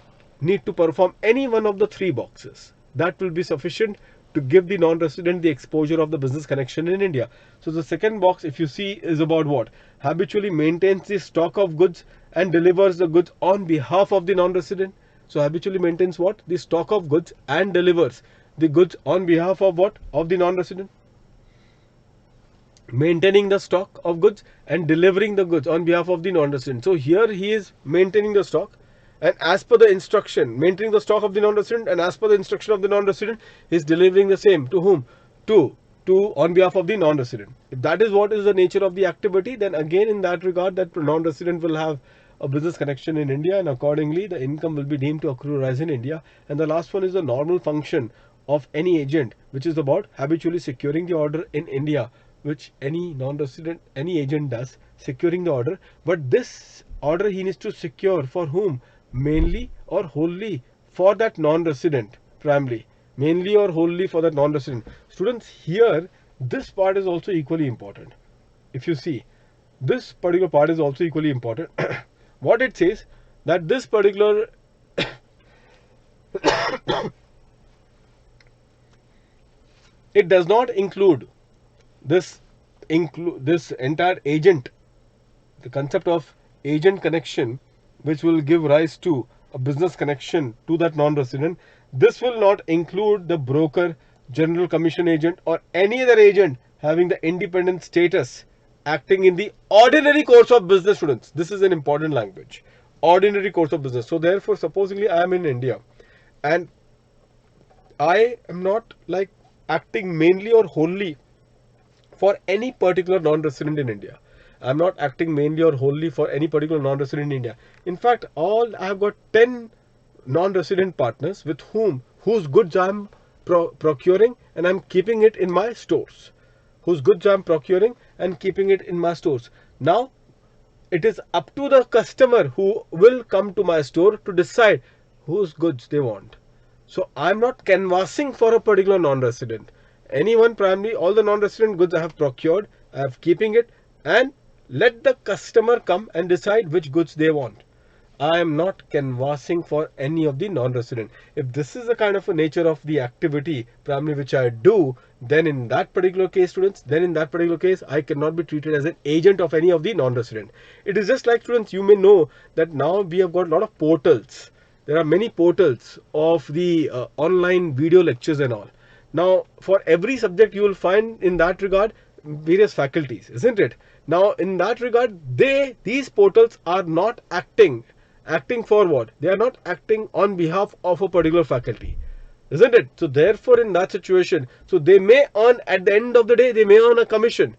need to perform any one of the 3 boxes. That will be sufficient to give the non-resident the exposure of the business connection in India. So the second box, if you see, is about what? Habitually maintains the stock of goods and delivers the goods on behalf of the non-resident. So habitually maintains what? The stock of goods and delivers the goods on behalf of what? Of the non-resident. Maintaining the stock of goods and delivering the goods on behalf of the non-resident. So here he is maintaining the stock, and as per the instruction, maintaining the stock of the non-resident, and as per the instruction of the non-resident, he is delivering the same to whom? To on behalf of the non-resident. If that is what is the nature of the activity, then again in that regard, that non-resident will have a business connection in India, and accordingly the income will be deemed to accrue rise in India. And the last one is the normal function of any agent, which is about habitually securing the order in India, which any non-resident, any agent does, securing the order. But this order he needs to secure for whom? Mainly or wholly for that non-resident, primarily. Mainly or wholly for that non-resident. Students, here this part is also equally important. If you see, this particular part is also equally important. What it says, that this particular It does not include this entire agent, the concept of agent connection, which will give rise to a business connection to that non-resident. This will not include the broker, general commission agent, or any other agent having the independent status acting in the ordinary course of business, students. This is an important language. Ordinary course of business. So therefore, supposingly I am in India and I am not like acting mainly or wholly for any particular non-resident in India. I'm not acting mainly or wholly for any particular non-resident in India. In fact, I have got 10 non-resident partners with whose goods I'm procuring and I'm keeping it in my stores. Whose goods I'm procuring and keeping it in my stores. Now, it is up to the customer who will come to my store to decide whose goods they want. So I'm not canvassing for a particular non-resident. Anyone, primarily all the non-resident goods I have procured, I have keeping it, and let the customer come and decide which goods they want. I am not canvassing for any of the non-resident. If this is the kind of a nature of the activity primarily which I do, then in that particular case, students, I cannot be treated as an agent of any of the non-resident. It is just like, students, you may know that now we have got a lot of portals. There are many portals of the online video lectures and all. Now, for every subject you will find in that regard various faculties, isn't it? Now, in that regard, these portals are not acting for what? They are not acting on behalf of a particular faculty, isn't it? So therefore, in that situation, so they may earn, at the end of the day, they may earn a commission,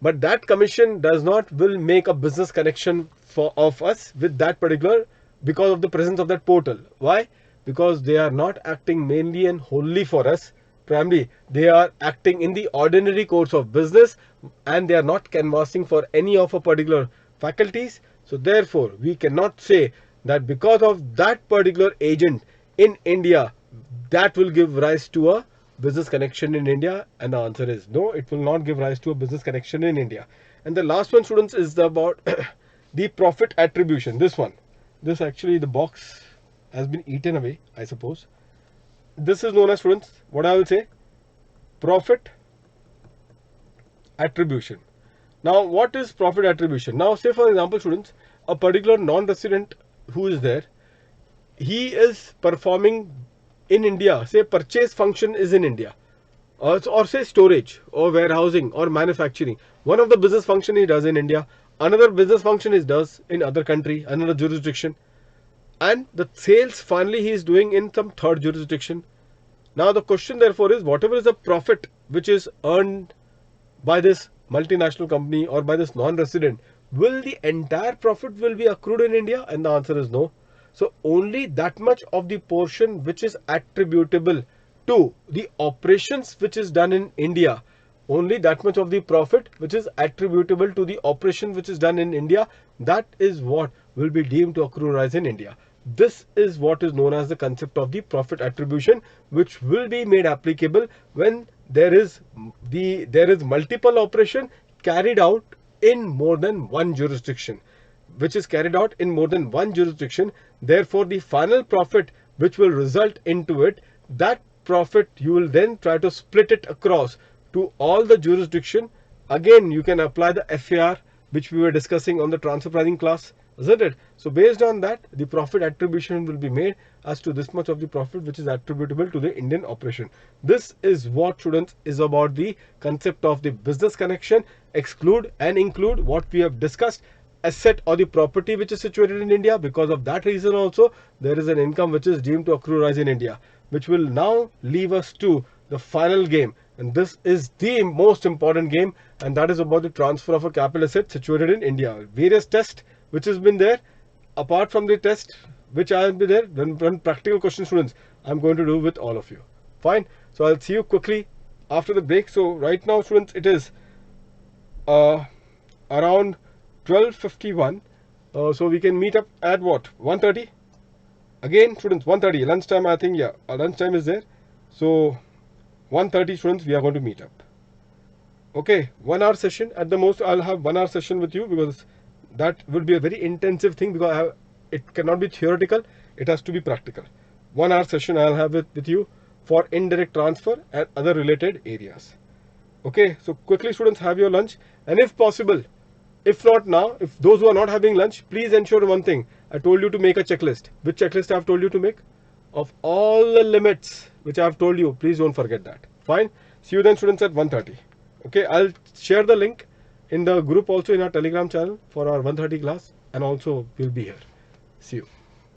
but that commission will make a business connection of us with that particular, because of the presence of that portal. Why? Because they are not acting mainly and wholly for us. Primarily, they are acting in the ordinary course of business and they are not canvassing for any of a particular faculties. So therefore, we cannot say that because of that particular agent in India, that will give rise to a business connection in India. And the answer is no, it will not give rise to a business connection in India. And the last one, students, is about the profit attribution. This actually, the box has been eaten away, I suppose. This is known as, students, what I will say, profit attribution. Now, what is profit attribution? Now, say for example, students, a particular non-resident who is there, he is performing in India, say purchase function is in India, or say storage or warehousing or manufacturing. One of the business function he does in India, another business function he does in other country, another jurisdiction. And the sales finally he is doing in some third jurisdiction. Now the question therefore is, whatever is the profit which is earned by this multinational company or by this non-resident, will the entire profit will be accrued in India? And the answer is no. So only that much of the portion which is attributable to the operations which is done in India, only that much of the profit which is attributable to the operation which is done in India, that is what will be deemed to accrue rise in India. This is what is known as the concept of the profit attribution, which will be made applicable when there is multiple operation carried out in more than one jurisdiction, Therefore, the final profit which will result into it, that profit you will then try to split it across to all the jurisdiction. Again, you can apply the FAR which we were discussing on the transfer pricing class, isn't it? So based on that, the profit attribution will be made as to this much of the profit which is attributable to the Indian operation. This is what, students, is about the concept of the business connection. Exclude and include what we have discussed, asset or the property which is situated in India. Because of that reason also, there is an income which is deemed to accrue rise in India, which will now leave us to the final game. And this is the most important game, and that is about the transfer of a capital asset situated in India. Various tests which has been there. Apart from the test which I will be there, then practical questions, students, I'm going to do with all of you. Fine. So I'll see you quickly after the break. So right now, students, it is around 12:51. So we can meet up at what? 1:30. Again, students, 1:30. Lunchtime, I think, yeah, lunchtime is there. So 1:30, students, we are going to meet up. Okay, 1 hour session at the most. I'll have 1 hour session with you, because that will be a very intensive thing, because it cannot be theoretical, it has to be practical. 1 hour session I'll have with you for indirect transfer and other related areas. Okay, so quickly students, have your lunch, and if possible, if not now, if those who are not having lunch, please ensure one thing. I told you to make a checklist. Which checklist I have told you to make? Of all the limits which I have told you, please don't forget that. Fine. See you then students at 1:30. Okay, I'll share the link in the group also in our Telegram channel for our 1:30 class, and also we'll be here. See you.